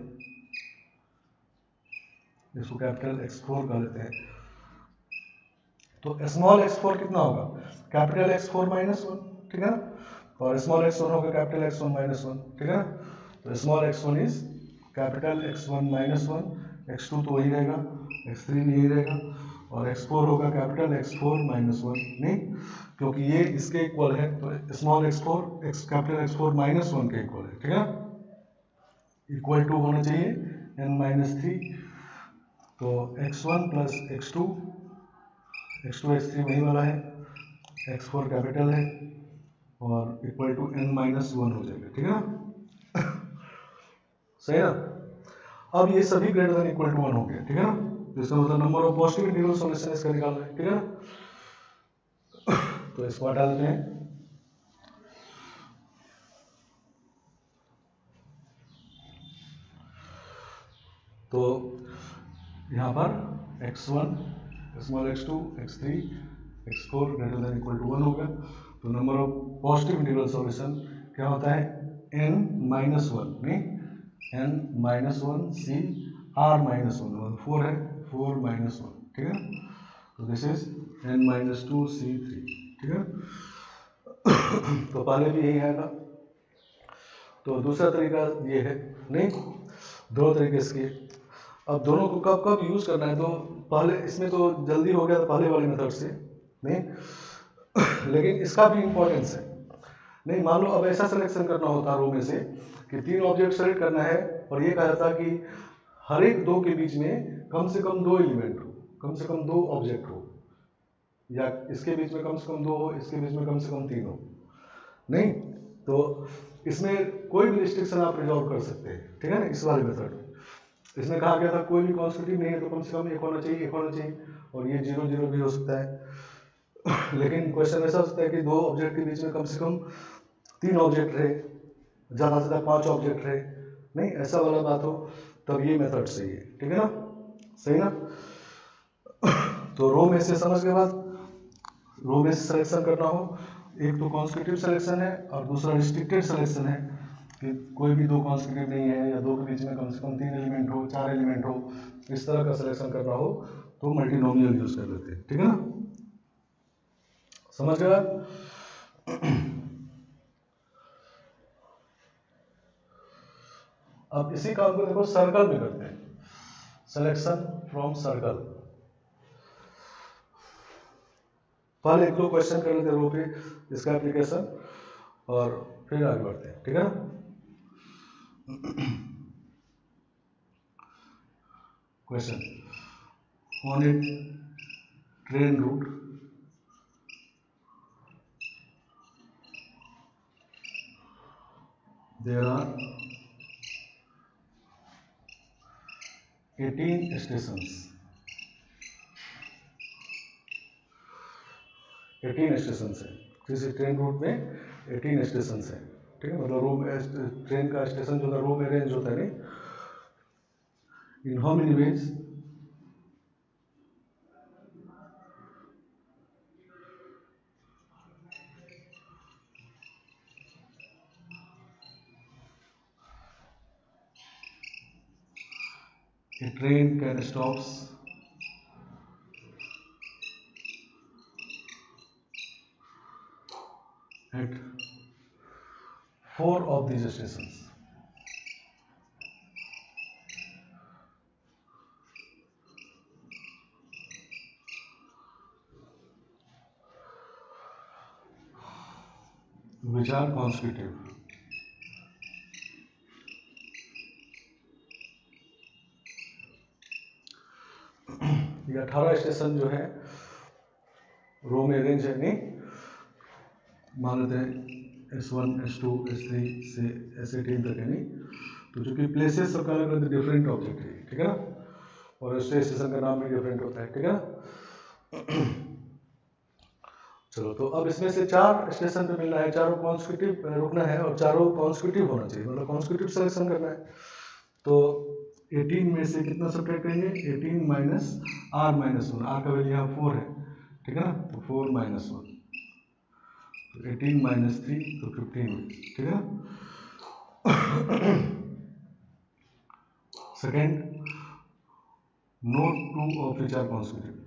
इसको कैपिटल X4 कर लेते हैं। तो स्मॉल x4 कितना होगा, कैपिटल X4 माइनस 1, ठीक है ना, और स्मॉल x1 होगा कैपिटल X1 माइनस 1, ठीक है ना। तो small x1 is capital X1 minus 1, x2 तो वही रहेगा, x3 भी यही रहेगा, और x4 होगा कैपिटल X4 माइनस 1, नहीं, क्योंकि ये इसके इक्वल है, तो small x4 capital X4 minus 1 के इक्वल है, ठीक है, इक्वल टू होना चाहिए n माइनस 3। तो x1 प्लस x2 x3 वही वाला है, x4 कैपिटल है और इक्वल टू n माइनस 1 हो जाएगा, ठीक है ना, सही है ना। अब ये सभी ग्रेटर देन इक्वल टू 1 हो गया, ठीक है ना, तो इसका मतलब number of positive integral solution इसका निकालना है, ठीक है ना। तो इसको हटा देते हैं, तो यहाँ पर x1 small x2 x3 x4 greater than equal to 1 होगा। तो number of positive integral solution क्या होता है, n माइनस 1, नहीं, n minus 1 c r minus 1, 4 है, 4 माइनस 1, ठीक है। तो this is n minus 2 c3, ठीक है। तो पहले भी यही आएगा। तो दूसरा तरीका ये है, नहीं, दो तरीके से। अब दोनों को कब कब यूज करना है, तो पहले इसमें तो जल्दी हो गया था पहले वाले मेथड से, नहीं, लेकिन इसका भी इंपॉर्टेंस है। नहीं, मान लो अब ऐसा सिलेक्शन करना होता रो में से कि 3 ऑब्जेक्ट सेलेक्ट करना है और ये कहा जाता कि हर एक दो के बीच में कम से कम 2 एलिमेंट हो, कम से कम 2 ऑब्जेक्ट हो, या इसके बीच में कम से कम 2 हो, इसके बीच में कम से कम 3 हो। नहीं, तो इसमें कोई भी रिस्ट्रिक्शन आप रिजॉल्व कर सकते हैं, ठीक है ना, इस वाले मेथड में। इसमें कहा गया था कोई भी कॉन्स्टिट्यूटिव नहीं है तो कम से कम 1 होना चाहिए, 1 होना चाहिए, और ये 0 0 भी हो सकता है। लेकिन क्वेश्चन ऐसा हो सकता है कि 2 ऑब्जेक्ट के बीच में कम से कम 3 ऑब्जेक्ट रहे, ज़्यादा से ज़्यादा 5 ऑब्जेक्ट रहे, नहीं ऐसा वाला बात हो तब ये मेथड सही है, ठीक है ना, सही ना। तो रो में से समझ के बाद रो में से सिलेक्शन करना हो, एक तो कॉन्स्टिट्यूटिव सिलेक्शन है और दूसरा रिस्ट्रिक्टेड सिलेक्शन है कि कोई भी 2 कॉन्स्टिट्यूटिव नहीं है या 2 के बीच में कम से कम 3 एलिमेंट हो, 4 एलिमेंट हो, इस तरह का सिलेक्शन करना हो तो मल्टीनोमियल यूज कर लेते हैं, ठीक है ना, समझ गया। अब इसी काम को देखो सर्कल में करते हैं, सिलेक्शन फ्रॉम सर्कल। पहले 1-2 क्वेश्चन कर लेते हैं रो पे, इसका एप्लीकेशन, और फिर आगे बढ़ते हैं, ठीक है ना। Question, on A train route there are 18 stations, 18 station है किसी ट्रेन रूट में, 18 स्टेशन है, ठीक है, मतलब रो में ट्रेन का स्टेशन जो है रो में अरेंज होता है, नहीं, in how many ways, a train can stops at 4 of these stations, which are consecutive, ये 18 स्टेशन जो है रो में अरेंज है, नहीं, मान लेते हैं S1 S2 S3 से S18 तक है, नहीं, तो चूंकि प्लेसेस सबका अलग अलग डिफरेंट ऑब्जेक्ट है, ठीक है ना, और स्टेशन का नाम भी डिफरेंट होता है, ठीक है ना। चलो, तो अब इसमें से 4 स्टेशन पे मिलना है, चारों कॉन्स्टिट्यूटिव रुकना है और चारों कॉन्स्टिट्यूटिव होना चाहिए, मतलब कॉन्स्टिट्यूटिव सिलेक्शन करना है। तो 18 में से कितना सब्ट्रैक्ट करेंगे, 18 माइनस R माइनस 1, R का वैल्यू यहाँ 4 है, ठीक है ना, तो 4 माइनस 1, तो 18 माइनस 3 तो 15, ठीक है ना। Second, no 2 of which are constitutive,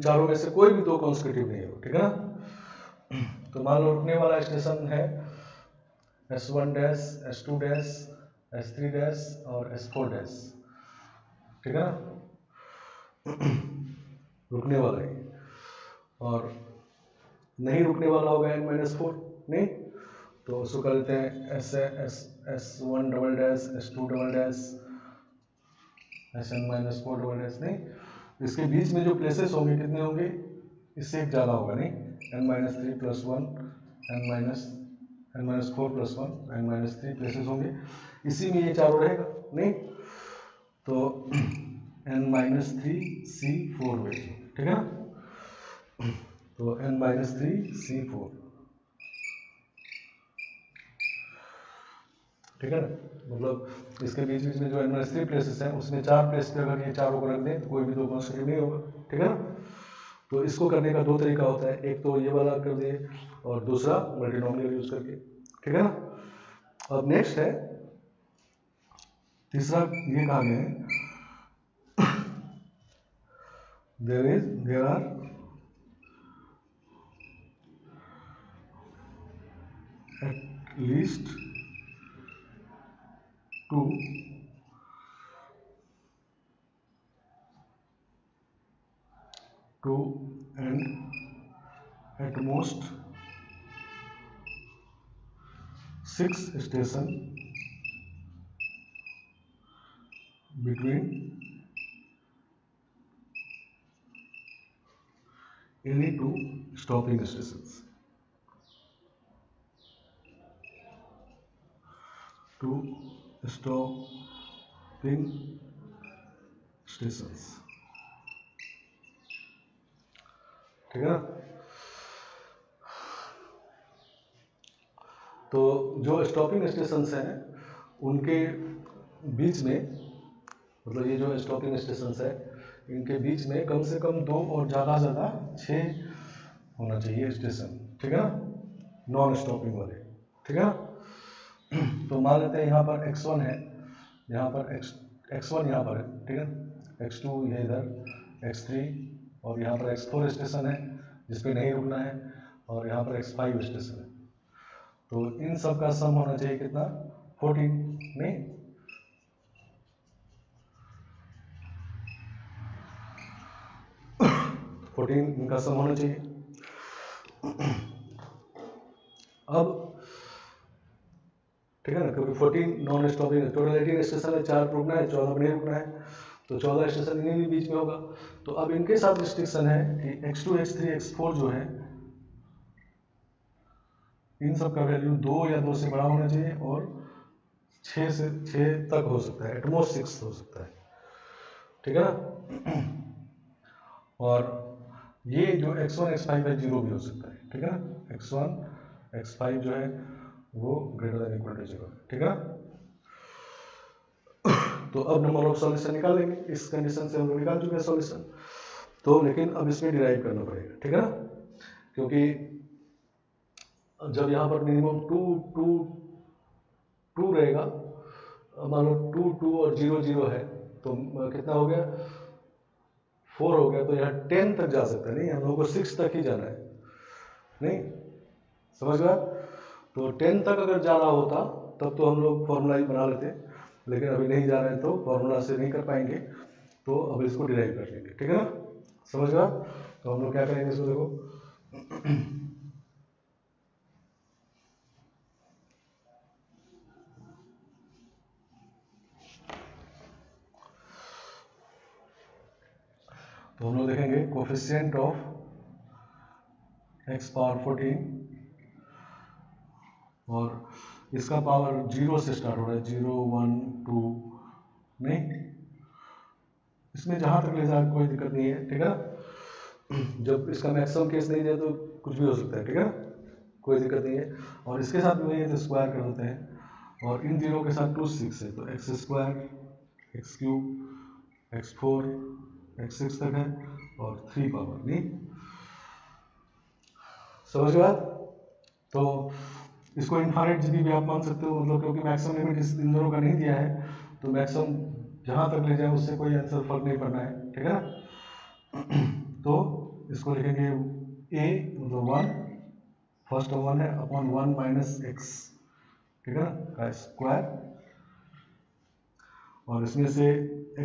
चारों में से कोई भी 2 कॉन्स्टिट्यूटिव नहीं हो, ठीक है ना। तो मान लो रुकने वाला स्टेशन है S1 dash, S2 dash, S3 dash और S4 डैश, ठीक है ना, रुकने वाला है, और नहीं रुकने वाला होगा n-4, नहीं, तो उसको कर लेते हैं S1 double dash, S2 double dash, Sn-4 double dash, नहीं, इसके बीच में जो प्लेसेस होंगे कितने होंगे, इससे एक ज़्यादा होगा, नहीं, n-3 plus 1, n-4 plus 1, n-3 places होंगे, इसी में ये चारों रहेगा, नहीं, तो n-3 C4 वेज, ठीक है ना, तो n-3 C4, ठीक है ना, मतलब इसके बीच बीच में जो n-3 प्लेसेस हैं उसमें 4 प्लेस पे अगर ये चारों को रख दें तो कोई भी 2 कॉन्स्टिट्यूटिव नहीं होगा, ठीक है ना। तो इसको करने का 2 तरीका होता है, एक तो ये वाला कर दिए और दूसरा मल्टीनोमियल यूज करके, ठीक है ना। अब नेक्स्ट है तीसरा, ये कहा गया है there are least two and at most 6 station between any two stopping stations. Two stopping stations. ठीक है ना? तो जो स्टॉपिंग स्टेशंस हैं उनके बीच में, मतलब ये जो स्टॉपिंग स्टेशंस है इनके बीच में कम से कम 2 और ज़्यादा से ज़्यादा 6 होना चाहिए स्टेशन, ठीक है ना, नॉन स्टॉपिंग वाले, ठीक है ना। तो मान लेते हैं यहाँ पर x1 है, यहाँ पर x1 यहाँ पर है, ठीक है, x2 ये इधर, x3 और यहाँ पर x4 स्टेशन है जिसपे नहीं रुकना है, और यहाँ पर x5 स्टेशन है। तो इन सब का सम होना चाहिए कितना, 14, नहीं 14 इनका सम होना चाहिए। अब ठीक है ना, क्योंकि 14 नॉन स्टॉपिंग, टोटल 18 स्टेशन है, 4 रुकना है, 14 में नहीं रुकना है, तो 14 स्टेशन इन्हीं भी बीच में होगा। तो अब इनके साथ रिस्ट्रिक्शन है कि x2 x3 x4 जो है इन सब का वैल्यू 2 या 2 से बड़ा होना चाहिए और 6 तक हो सकता है, एटमोस्ट 6 हो सकता है, ठीक है ना। और ये जो x1 x5 है 0 भी हो सकता है, ठीक है ना, x1 x5 जो है वो ग्रेटर देन इक्वल टू 0, ठीक है। तो अब नंबर ऑफ सॉल्यूशन निकालेंगे, इस कंडीशन से हम लोग निकाल चुके हैं सॉल्यूशन, तो लेकिन अब इसमें डिराइव करना पड़ेगा, ठीक है ना, क्योंकि जब यहाँ पर मिनिमम 2 रहेगा, मान लो 2 और 0 0 है, तो कितना हो गया, 4 हो गया, तो यहाँ 10 तक जा सकता है, नहीं हम लोग को 6 तक ही जाना है, नहीं समझ गया। तो 10 तक अगर जा रहा होता तब तो हम लोग फॉर्मूला ही बना लेते, लेकिन अभी नहीं जा रहे हैं तो फॉर्मूला से नहीं कर पाएंगे, तो अब इसको डिराइव कर लेंगे, ठीक है ना, समझ गया। तो हम लोग क्या करेंगे इसको, देखो तो हम लोग देखेंगे कोफिशिएंट ऑफ x पावर 14 और इसका पावर 0 से स्टार्ट हो रहा है, 0 1 2, नहीं इसमें जहां तक ले जाए कोई दिक्कत नहीं है, ठीक है। जब इसका मैक्सिमम केस नहीं दिया तो कुछ भी हो सकता है, ठीक है, कोई दिक्कत नहीं है। और इसके साथ भी वही है तो स्क्वायर कर देते हैं, और इन जीरो के साथ 2 6 है, तो x square x cube x4 x6 तक है और 3 पावर, नहीं समझ गए बात। तो इसको इनफाइनाइट जीबी भी आप मान सकते हो, मतलब क्योंकि मैक्सिमम लिमिट इन दोनों का नहीं दिया है, तो मैक्सिमम जहां तक ले जाए उससे कोई आंसर फर्क नहीं पड़ना है, ठीक है ना। तो इसको लिखेंगे a मतलब 1, फर्स्ट 1 है अपॉन 1 माइनस एक्स, ठीक है ना, का स्क्वायर, और इसमें से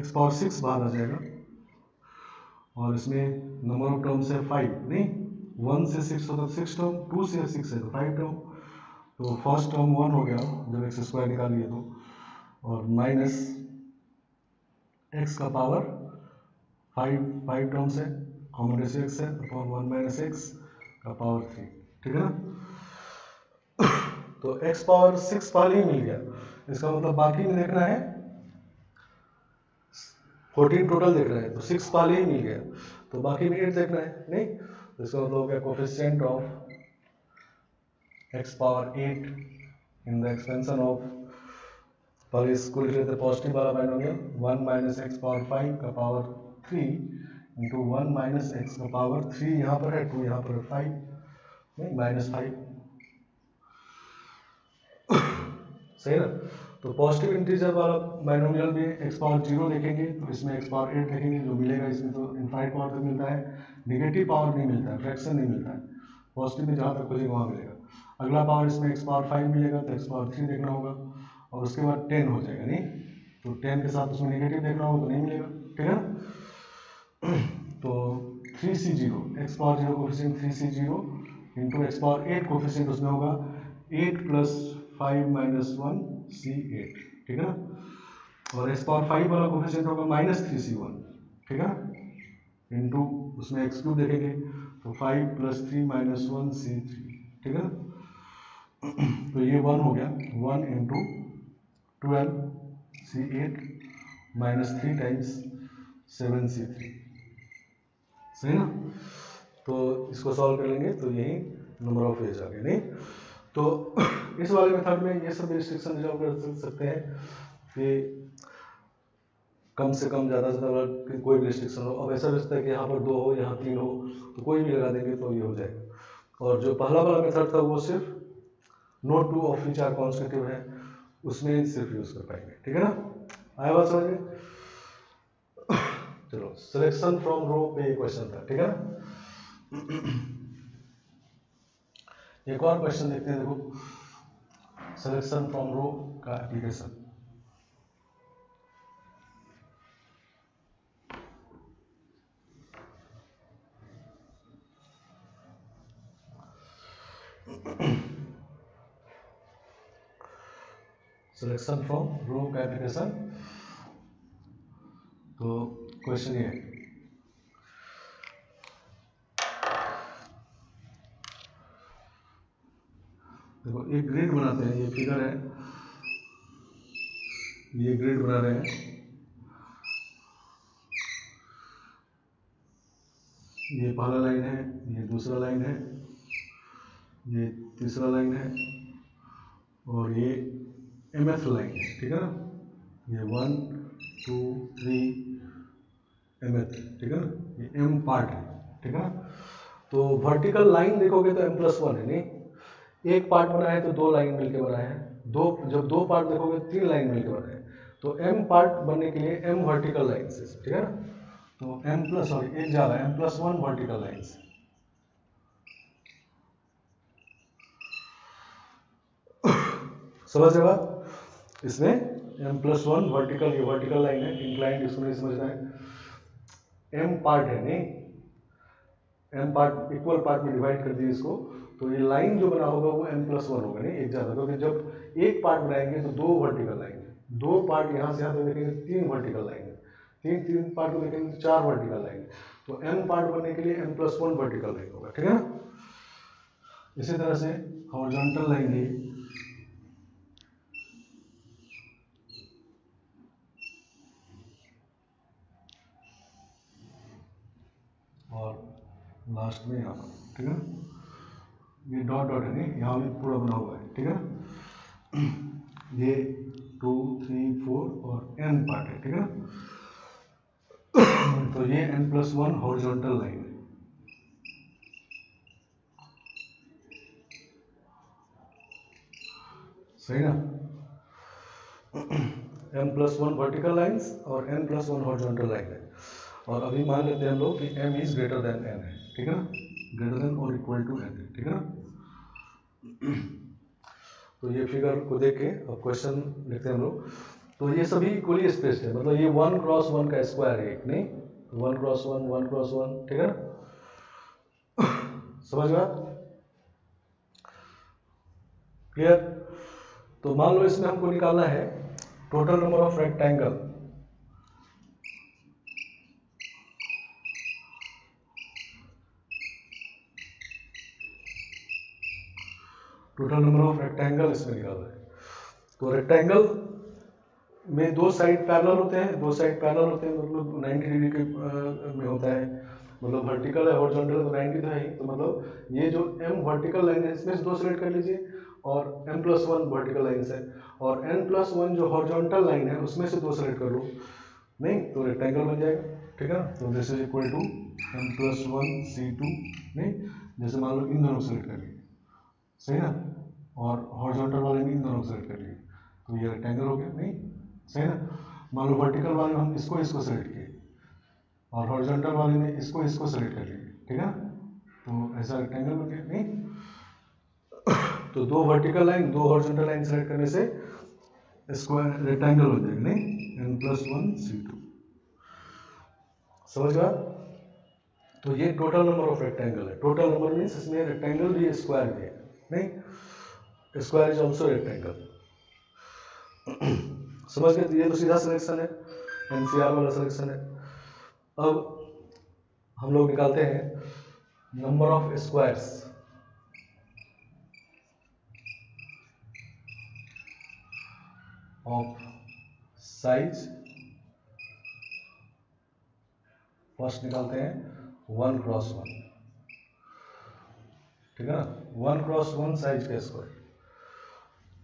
x पावर 6 बाहर आ जाएगा, और इसमें नंबर ऑफ टर्म्स है 5, नहीं 1 से 6 होता है 6 टर्म, 2 से 6 है तो 5 टर्म, तो फर्स्ट टर्म 1 हो गया जब एक्स स्क्वायर निकालिए तो, और माइनस एक्स का पावर 5 टर्म्स है, कॉमन रेशियो एक्स है, अपॉन 1 माइनस एक्स का पावर 3, ठीक है ना। तो एक्स पावर 6 पहले ही मिल गया, इसका मतलब बाकी में देखना है 14 टोटल देख रहे हैं, तो 6 पहले ही मिल गया, तो बाकी में 8 देखना है, नहीं तो इसका मतलब हो गया coefficient of x power 8 in the expansion of, पहले इसको लिख लेते पॉजिटिव वाला बाइनोमियल, 1 माइनस एक्स पावर 5 का पावर 3 इंटू 1 माइनस एक्स का पावर 3 यहाँ पर है, 2 यहाँ पर है 5, नहीं माइनस 5, सही ना। तो पॉजिटिव इंटीजर वाला बाइनोमियल में x पावर 0 देखेंगे तो इसमें x पावर 8 देखेंगे, जो मिलेगा इसमें तो इनफाइनाइट पावर तक मिलता है, नेगेटिव पावर नहीं मिलता है, फ्रैक्शन नहीं मिलता है, पॉजिटिव में जहाँ तक खोजेंगे वहाँ मिलेगा। अगला पावर इसमें x पावर 5 मिलेगा तो x पावर 3 देखना होगा, और उसके बाद 10 हो जाएगा नहीं, तो 10 के साथ उसमें नेगेटिव देखना होगा तो नहीं मिलेगा, ठीक है ना। तो 3c0 x power 0 coefficient 3c0 into x power 8 coefficient उसमें होगा 8 प्लस 5 माइनस 1 c8, ठीक है ना। और x पावर 5 वाला कोफिशिएंट होगा माइनस 3c1, ठीक है ना, इंटू उसमें एक्स क्यूब देखेंगे तो 5 प्लस 3 माइनस 1 c3, ठीक है ना। तो ये 1 हो गया, 1 into 12 c8 minus 3 times 7 c3, सही ना। तो इसको सॉल्व कर लेंगे तो यही नंबर ऑफ वेज आ गए नहीं। तो इस वाले मेथड में ये सब रिस्ट्रिक्शन रिजॉल्व कर सकते हैं कि कम से कम ज़्यादा से ज़्यादा कोई भी रिस्ट्रिक्शन हो। अब ऐसा भी सकता है कि यहाँ पर 2 हो यहाँ 3 हो, तो कोई भी लगा देंगे तो ये हो जाएगा। और जो पहला वाला मेथड था वो सिर्फ note two of which are constitutive है, उसमें सिर्फ यूज कर पाएंगे, ठीक है ना। आया बात समझ में। चलो सिलेक्शन फ्रॉम रो पे क्वेश्चन था, ठीक है ना। एक और क्वेश्चन देखते हैं, देखो सिलेक्शन फ्रॉम रो का एप्लीकेशन। सिलेक्शन फ्रॉम रो का एप्लीकेशन। तो क्वेश्चन ये है, देखो एक ग्रिड बनाते हैं, ये फिगर है, ये ग्रिड बना रहे हैं, ये पहला लाइन है, ये दूसरा लाइन है, ये तीसरा लाइन है, और ये mth लाइन है, ठीक है ना। ये 1 2 3 mth, ठीक है ना, ये m पार्ट है, ठीक है ना। तो वर्टिकल लाइन देखोगे तो m+1 है, नहीं एक पार्ट बना है तो 2 लाइन मिलकर बना है, जब 2 पार्ट देखोगे 3 लाइन मिलकर बना है, तो m पार्ट बनने के लिए m वर्टिकल लाइन से, ठीक है ना। तो एक जा रहा है m+1 वर्टिकल लाइन से। समझ रहे बात, इसमें m+1 वर्टिकल, ये वर्टिकल लाइन है, इंक्लाइंड इसको नहीं समझना है, m पार्ट है नहीं, m पार्ट इक्वल पार्ट में डिवाइड कर दिए इसको, तो ये लाइन जो बना होगा वो m+1 होगा नहीं, एक ज्यादा, क्योंकि जब एक पार्ट बनाएंगे तो 2 वर्टिकल लाइन है, 2 पार्ट यहाँ से यहाँ तक देखेंगे 3 वर्टिकल लाइन है, 3 पार्ट को देखेंगे तो 4 वर्टिकल लाइन है, तो m पार्ट बनने के लिए m+1 वर्टिकल लाइन होगा, ठीक है ना। इसी तरह से हॉरिजॉन्टल लाइन भी, और लास्ट में यहाँ पर, ठीक है ना, ये डॉट डॉट है नहीं, यहाँ भी पूरा बना हुआ है, ठीक है ना। ये 2 3 4 और n पार्ट है, ठीक है ना। तो ये n+1 हॉरिजॉन्टल लाइन है, सही ना। m+1 वर्टिकल लाइंस और n+1 हॉरिजॉन्टल लाइन है, और अभी मान लेते हैं हम लोग कि m is greater then n है, ठीक है ना, ग्रेटर देन और इक्वल टू n है, ठीक है ना। तो ये फिगर को देख के अब क्वेश्चन लिखते हैं हम लोग। तो ये सभी इक्वली स्पेस्ड है, मतलब ये 1 क्रॉस 1 का स्क्वायर है, एक नहीं 1 क्रॉस 1 1 क्रॉस 1, ठीक है ना। समझ गया, क्लियर। तो मान लो इसमें हमको निकालना है total number of rectangle, total number of rectangle इसमें निकालना है। तो रेक्टेंगल में 2 साइड पैरेलल होते हैं, 2 साइड पैरेलल होते हैं, मतलब 90 डिग्री के में होता है, मतलब वर्टिकल है हॉरिजॉन्टल तो 90 तो है ही, तो मतलब ये जो m वर्टिकल लाइन है इसमें से 2 सेलेक्ट कर लीजिए, और m+1 वर्टिकल लाइन है, और n+1 जो हॉरिजॉन्टल लाइन है उसमें से 2 सेलेक्ट कर लो, नहीं तो रेक्टेंगल बन जाएगा, ठीक है ना। तो this is equal to m+1 c2, नहीं जैसे मान लो इन दोनों सेलेक्ट कर लिए, सही ना, और हॉरिजॉन्टल वाले में इन दोनों सेलेक्ट कर लिए, तो ये रेक्टेंगल हो गया, नहीं सही ना। मान लो वर्टिकल वाले में हम इसको सेलेक्ट किए, और हॉरिजॉन्टल वाले में इसको सेलेक्ट कर लिए, ठीक है। तो ऐसा रेक्टेंगल बन गया नहीं। तो दो वर्टिकल लाइन दो हॉरिजॉन्टल लाइन सेलेक्ट करने से स्क्वायर रेक्टेंगल हो जाएगा नहीं, n+1c2। समझ गया। तो ये टोटल नंबर ऑफ रेक्टेंगल है। टोटल नंबर मीन्स इसमें रेक्टेंगल भी है स्क्वायर भी है नहीं, स्क्वायर इज ऑल्सो रेक्टेंगल। समझ गए। तो ये तो सीधा सिलेक्शन है, एनसीआर वाला सिलेक्शन है। अब हम लोग निकालते हैं number of squares. Of size first निकालते हैं 1x1, ठीक है ना। 1x1 साइज का स्क्वायर,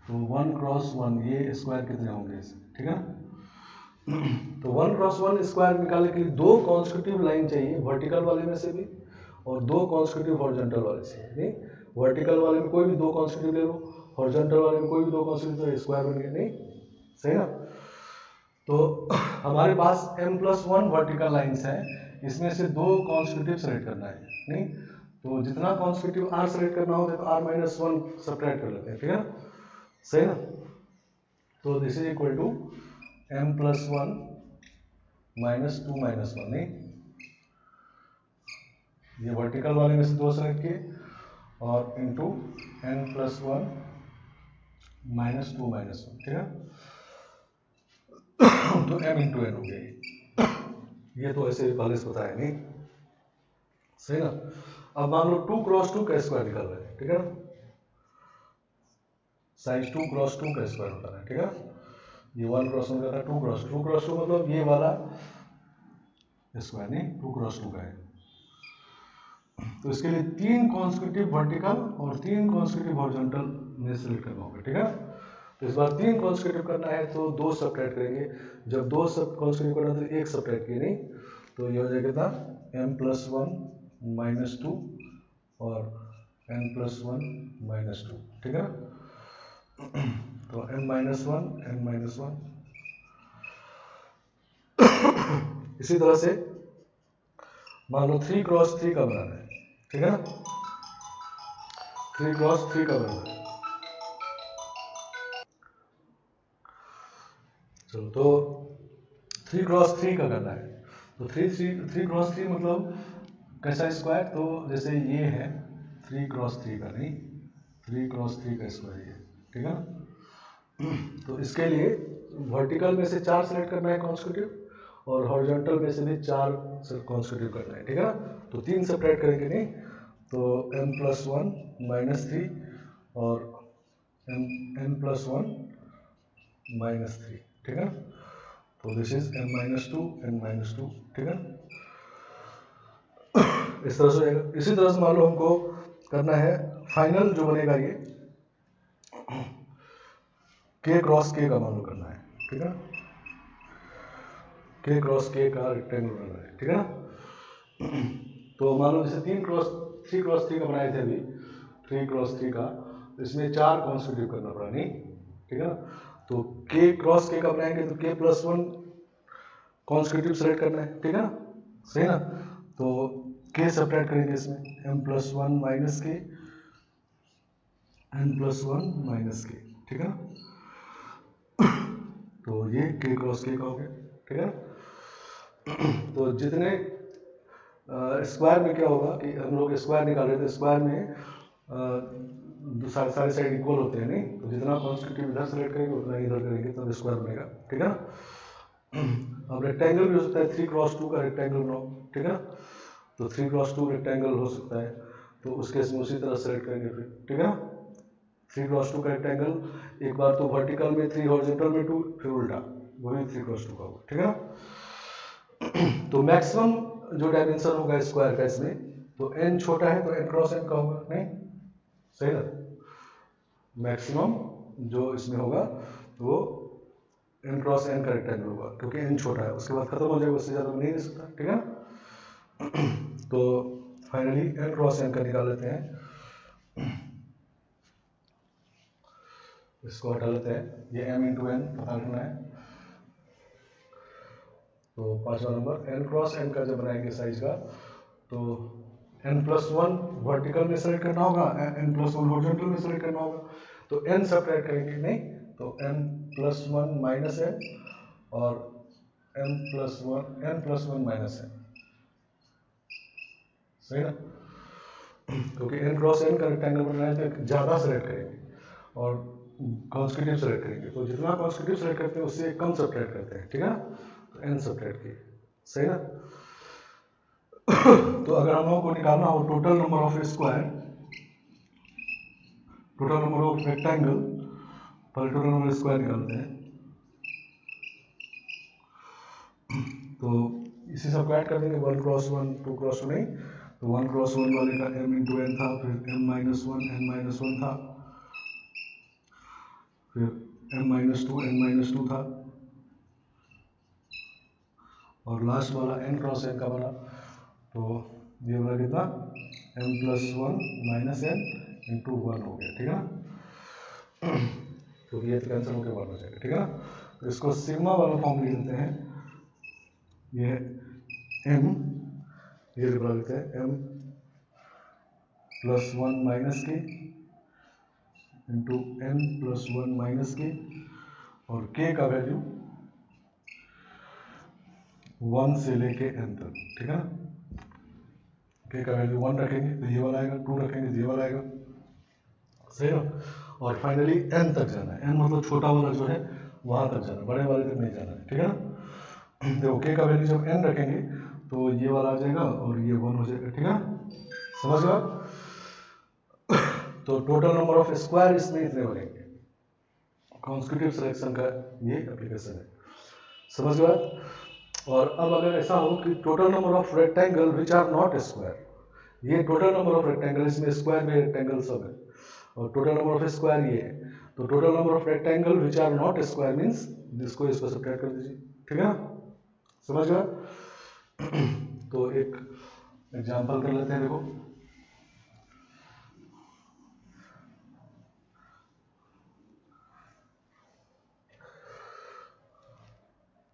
तो 1x1 ये स्क्वायर कितने होंगे इसे, ठीक है ना। तो 1x1 स्क्वायर निकालने के लिए दो कॉन्स्टिट्यूटिव लाइन चाहिए, वर्टिकल वाले में से भी और दो कॉन्स्टिट्यूटिव हॉरिजॉन्टल वाले से। नहीं, वर्टिकल वाले में कोई भी दो कॉन्स्टिट्यूटिव ले लो, हॉरिजॉन्टल वाले में कोई भी दो कॉन्स्टिट्यूटिव, तो स्क्वायर बन गया नहीं, सही ना। तो हमारे पास m+1 वर्टिकल लाइन्स हैं, इसमें से दो कॉन्स्टिट्यूटिव सेलेक्ट करना है नहीं। तो जितना कॉन्स्टिट्यूटिव r सेलेक्ट करना होता है तो r-1 सब्ट्रैक्ट कर लेते हैं, ठीक है ना, सही ना। तो this is equal to m+1 - 2 - 1 नहीं, ये वर्टिकल वाले में से दो सेलेक्ट किए और इंटू n+1 - 2 - 1, ठीक है। तो m × n हो गई। ये तो ऐसे ही पहले से पता है नहीं, सही ना। अब मान लो 2x2 का स्क्वायर निकाल रहे हैं, ठीक है ना। साइज 2x2 का स्क्वायर होता है, ठीक है। ये 1x1 का था, 2x2 मतलब ये वाला स्क्वायर नहीं, 2x2 का है। तो इसके लिए 3 कॉन्सेक्यूटिव वर्टिकल और 3 कॉन्सेक्यूटिव हॉरिजॉन्टल में सेलेक्ट करना होगा, ठीक है। तो इस बार 3 कॉन्सेक्यूटिव करना है तो 2 सब्ट्रैक्ट करेंगे, जब 2 सब कॉन्सेक्यूटिव करना तो 1 सब्ट्रैक्ट किए नहीं, तो ये हो जाएगा कितना, m+1 - 2 और n+1 - 2, ठीक है। तो n-1 n-1। इसी तरह से मान लो 3x3 का बनाना है, ठीक है ना, 3x3 का बनाना है। चलो तो 3x3 का करना है, तो 3x3 मतलब कैसा स्क्वायर, तो जैसे ये है 3x3 का नहीं, 3x3 का स्क्वायर ये, ठीक है ना। तो इसके लिए वर्टिकल में से 4 सेलेक्ट करना है कॉन्सेक्यूटिव और हॉरिजॉन्टल में से भी 4 कॉन्सेक्यूटिव करना है, ठीक है ना। तो 3 सब्ट्रैक्ट करेंगे नहीं, तो m+1 - 3 और n+1 - 3, ठीक है ना। तो दिस इज m-2 n-2, ठीक है। इस तरह से हो जाएगा। इसी तरह से मान लो हमको करना है फाइनल जो बनेगा ये k×k का मान लो करना है, ठीक है। k×k का रेक्टेंगल बनाना है, ठीक है ना। तो मान लो जैसे 3x3 का बनाए थे अभी, 3x3 का, इसमें 4 कॉन्सेक्यूटिव करना पड़ा नहीं, ठीक है ना। तो k×k का बनाएंगे तो k+1 कॉन्सेक्यूटिव सेलेक्ट करना है, ठीक है ना, सही ना। तो k सब्ट्रैक्ट करेंगे इसमें, m+1 - k n+1 - k, ठीक है ना। तो ये k×k का हो गया, ठीक है ना। तो जितने स्क्वायर में क्या होगा कि हम लोग स्क्वायर निकाल रहे थे, स्क्वायर में सारे साइड इक्वल होते हैं नहीं, तो जितना कॉन्सेक्यूटिव इधर सेलेक्ट करेंगे उतना इधर करेंगे तब स्क्वायर बनेगा, ठीक है ना। अब रेक्टेंगल भी हो सकता है, 3x2 का रेक्टेंगल बनाओ, ठीक है ना। तो 3x2 रेक्टेंगल हो सकता है, तो उस केस में उसी तरह सेलेक्ट करेंगे फिर, ठीक है ना। 3x2 का रेक्टेंगल, एक बार तो वर्टिकल में 3 हॉरिजॉन्टल में 2, फिर उल्टा वही 3x2 का होगा, ठीक है ना। तो मैक्सिमम जो डायमेंशन होगा स्क्वायर का इसमें, तो n छोटा है तो n×n का होगा नहीं, सही ना। मैक्सिमम जो इसमें होगा वो n×n का रेक्टेंगल होगा, क्योंकि n छोटा है, उसके बाद खत्म हो जाएगा, उससे ज़्यादा नहीं दे सकता, ठीक है ना। तो फाइनली n×n का निकाल लेते हैं, इसको हटा लेते हैं, ये m × n पता करना है। तो 5वां नंबर n×n का जब बनाएंगे साइज का, तो n+1 वर्टिकल में सेलेक्ट करना होगा, n+1 हॉरिजॉन्टल में सेलेक्ट करना होगा, तो n सब्ट्रैक्ट करेंगे नहीं, तो n+1 माइनस n और n+1 माइनस n, सही ना, क्योंकि n क्रॉस n का रेक्टेंगल बन रहा है तो ज़्यादा सेलेक्ट करेंगे और कॉन्स्टिट्यूटिव सेलेक्ट करेंगे, तो जितना कॉन्स्टिट्यूटिव सेलेक्ट करते हैं उससे कम सब्ट्रैक्ट करते हैं, ठीक है, तो n सब्ट्रैक्ट किए, सही ना। तो अगर हम लोगों को निकालना हो total number of square, total number of rectangle, पहले टोटल नंबर स्क्वायर निकालते हैं, तो इसी सब को ऐड कर देंगे, 1 क्रॉस 1 2 क्रॉस 2 नहीं, तो 1 क्रॉस 1 वाले का m इंटू n था, फिर m-1 था, फिर m-2 था, और लास्ट वाला n क्रॉस n का बना, तो ये वाला कितना m+1 माइनस n इंटू 1 हो गया, ठीक है ना, क्योंकि ये तो कैंसिल होकर 1 हो जाएगा, ठीक है ना। तो इसको सिग्मा वाला फॉर्म लिख देते हैं, ये m, ये बना देते हैं m+1 minus k into n+1 minus k, और k का वैल्यू 1 से लेके n तक, ठीक है ना, k का वैल्यू 1 रखेंगे तो ये वाला आएगा, 2 रखेंगे तो ये वाला आएगा, सही ना, और फाइनली n तक जाना है, n मतलब छोटा वाला जो है वहां तक जाना है, बड़े वाले तक नहीं जाना है, ठीक है ना। देखो k का वैल्यू जब n रखेंगे तो ये वाला आ जाएगा और ये 1 हो जाएगा, ठीक है, समझ गए। तो टोटल नंबर ऑफ स्क्वायर इसमें इतने बनेंगे, कॉन्स्टिट्यूटिव सिलेक्शन का ये एप्लीकेशन है, समझ गए। और अब अगर ऐसा हो कि total number of rectangle which are not square, ये टोटल नंबर ऑफ रेक्टेंगल, इसमें स्क्वायर में रेक्टेंगल सब है, और टोटल नंबर ऑफ स्क्वायर ये है, तो total number of rectangle which are not square means जिसको इसको सब्ट्रैक्ट कर दीजिए, ठीक है ना, समझ गए। तो एक एग्जांपल कर लेते हैं, देखो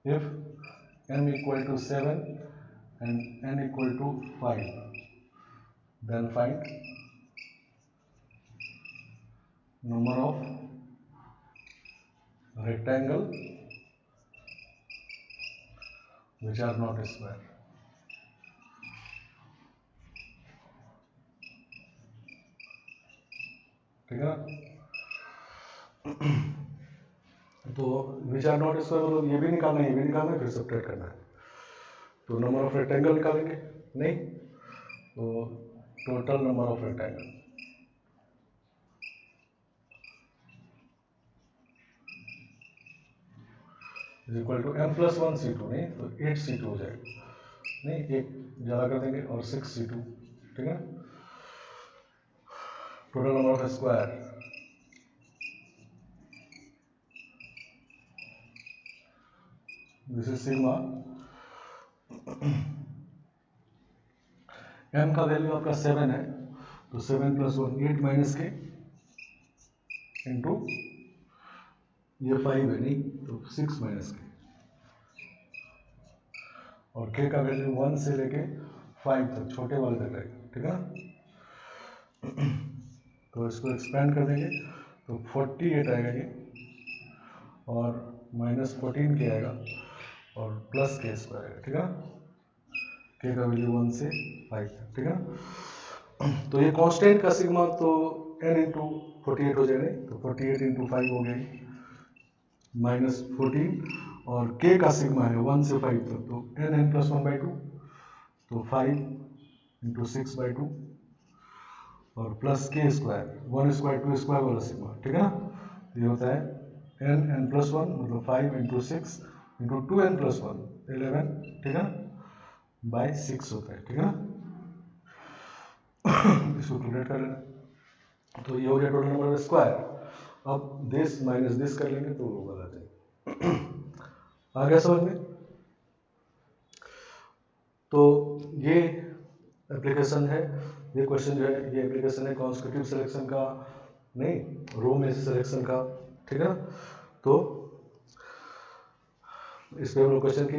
if n equal to 7 and n equal to 5, then find number of rectangle which are not square, ठीक है। तो विच आर नॉट स्क्वायर मतलब ये भी निकालना है, ये भी निकालना है, फिर सब्ट्रैक्ट करना है, तो नंबर ऑफ रेक्टेंगल निकालेंगे नहीं, तो total number of rectangle is equal to m+1 c2, नहीं तो 8 c2 हो जाएगा, नहीं एक ज़्यादा कर देंगे और 6 c2, ठीक है। Total number of square this is sigma, m का वैल्यू आपका 7 है, तो 7+1 8 माइनस के इंटू ये 5 है नहीं, तो 6 माइनस के, और k का वैल्यू 1 से लेके 5 तक, छोटे वाले तक रहेगा, ठीक है ना। तो इसको एक्सपेंड कर देंगे तो 48 आएगा ये, और -14 के आएगा, और प्लस के स्क्वायर आएगा, ठीक है ना, k का वैल्यू 1 से 5 तक, ठीक है ना। तो ये कांस्टेंट का सिग्मा तो n इंटू 48 हो जाएगा, तो 48 इंटू 5 हो गया -14, और k का सिग्मा है 1 से 5 तक, तो n+1/2, तो 5 इंटू 6/2 और प्लस के स्क्वायर 1 स्क्वायर 2 स्क्वायर वाला सिग्मा, ठीक है ना। ये होता है n+1 मतलब 5 इंटू 6 इंटू 2n+1 11, ठीक है, बाय 6 होता है, ठीक है ना। इसको कैलकुलेट कर लेना, तो ये हो गया टोटल नंबर ऑफ स्क्वायर। अब दिस माइनस दिस कर लेंगे तो वो बना जाएगा। आ गया समझ में। तो ये एप्लीकेशन है, ये क्वेश्चन जो है ये एप्लीकेशन है कॉन्स्टिट्यूटिव सिलेक्शन का, नहीं रो में सिलेक्शन का, ठीक है। तो इस पे हम लोग क्वेश्चन के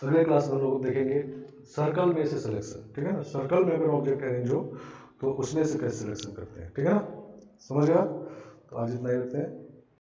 अगले क्लास में हम लोग देखेंगे सर्कल में से सिलेक्शन, ठीक है ना, सर्कल में अगर ऑब्जेक्ट अरेंज हो तो उसमें से कैसे सिलेक्शन करते हैं, ठीक है ना, समझ गया। तो आज इतना ही रखते हैं।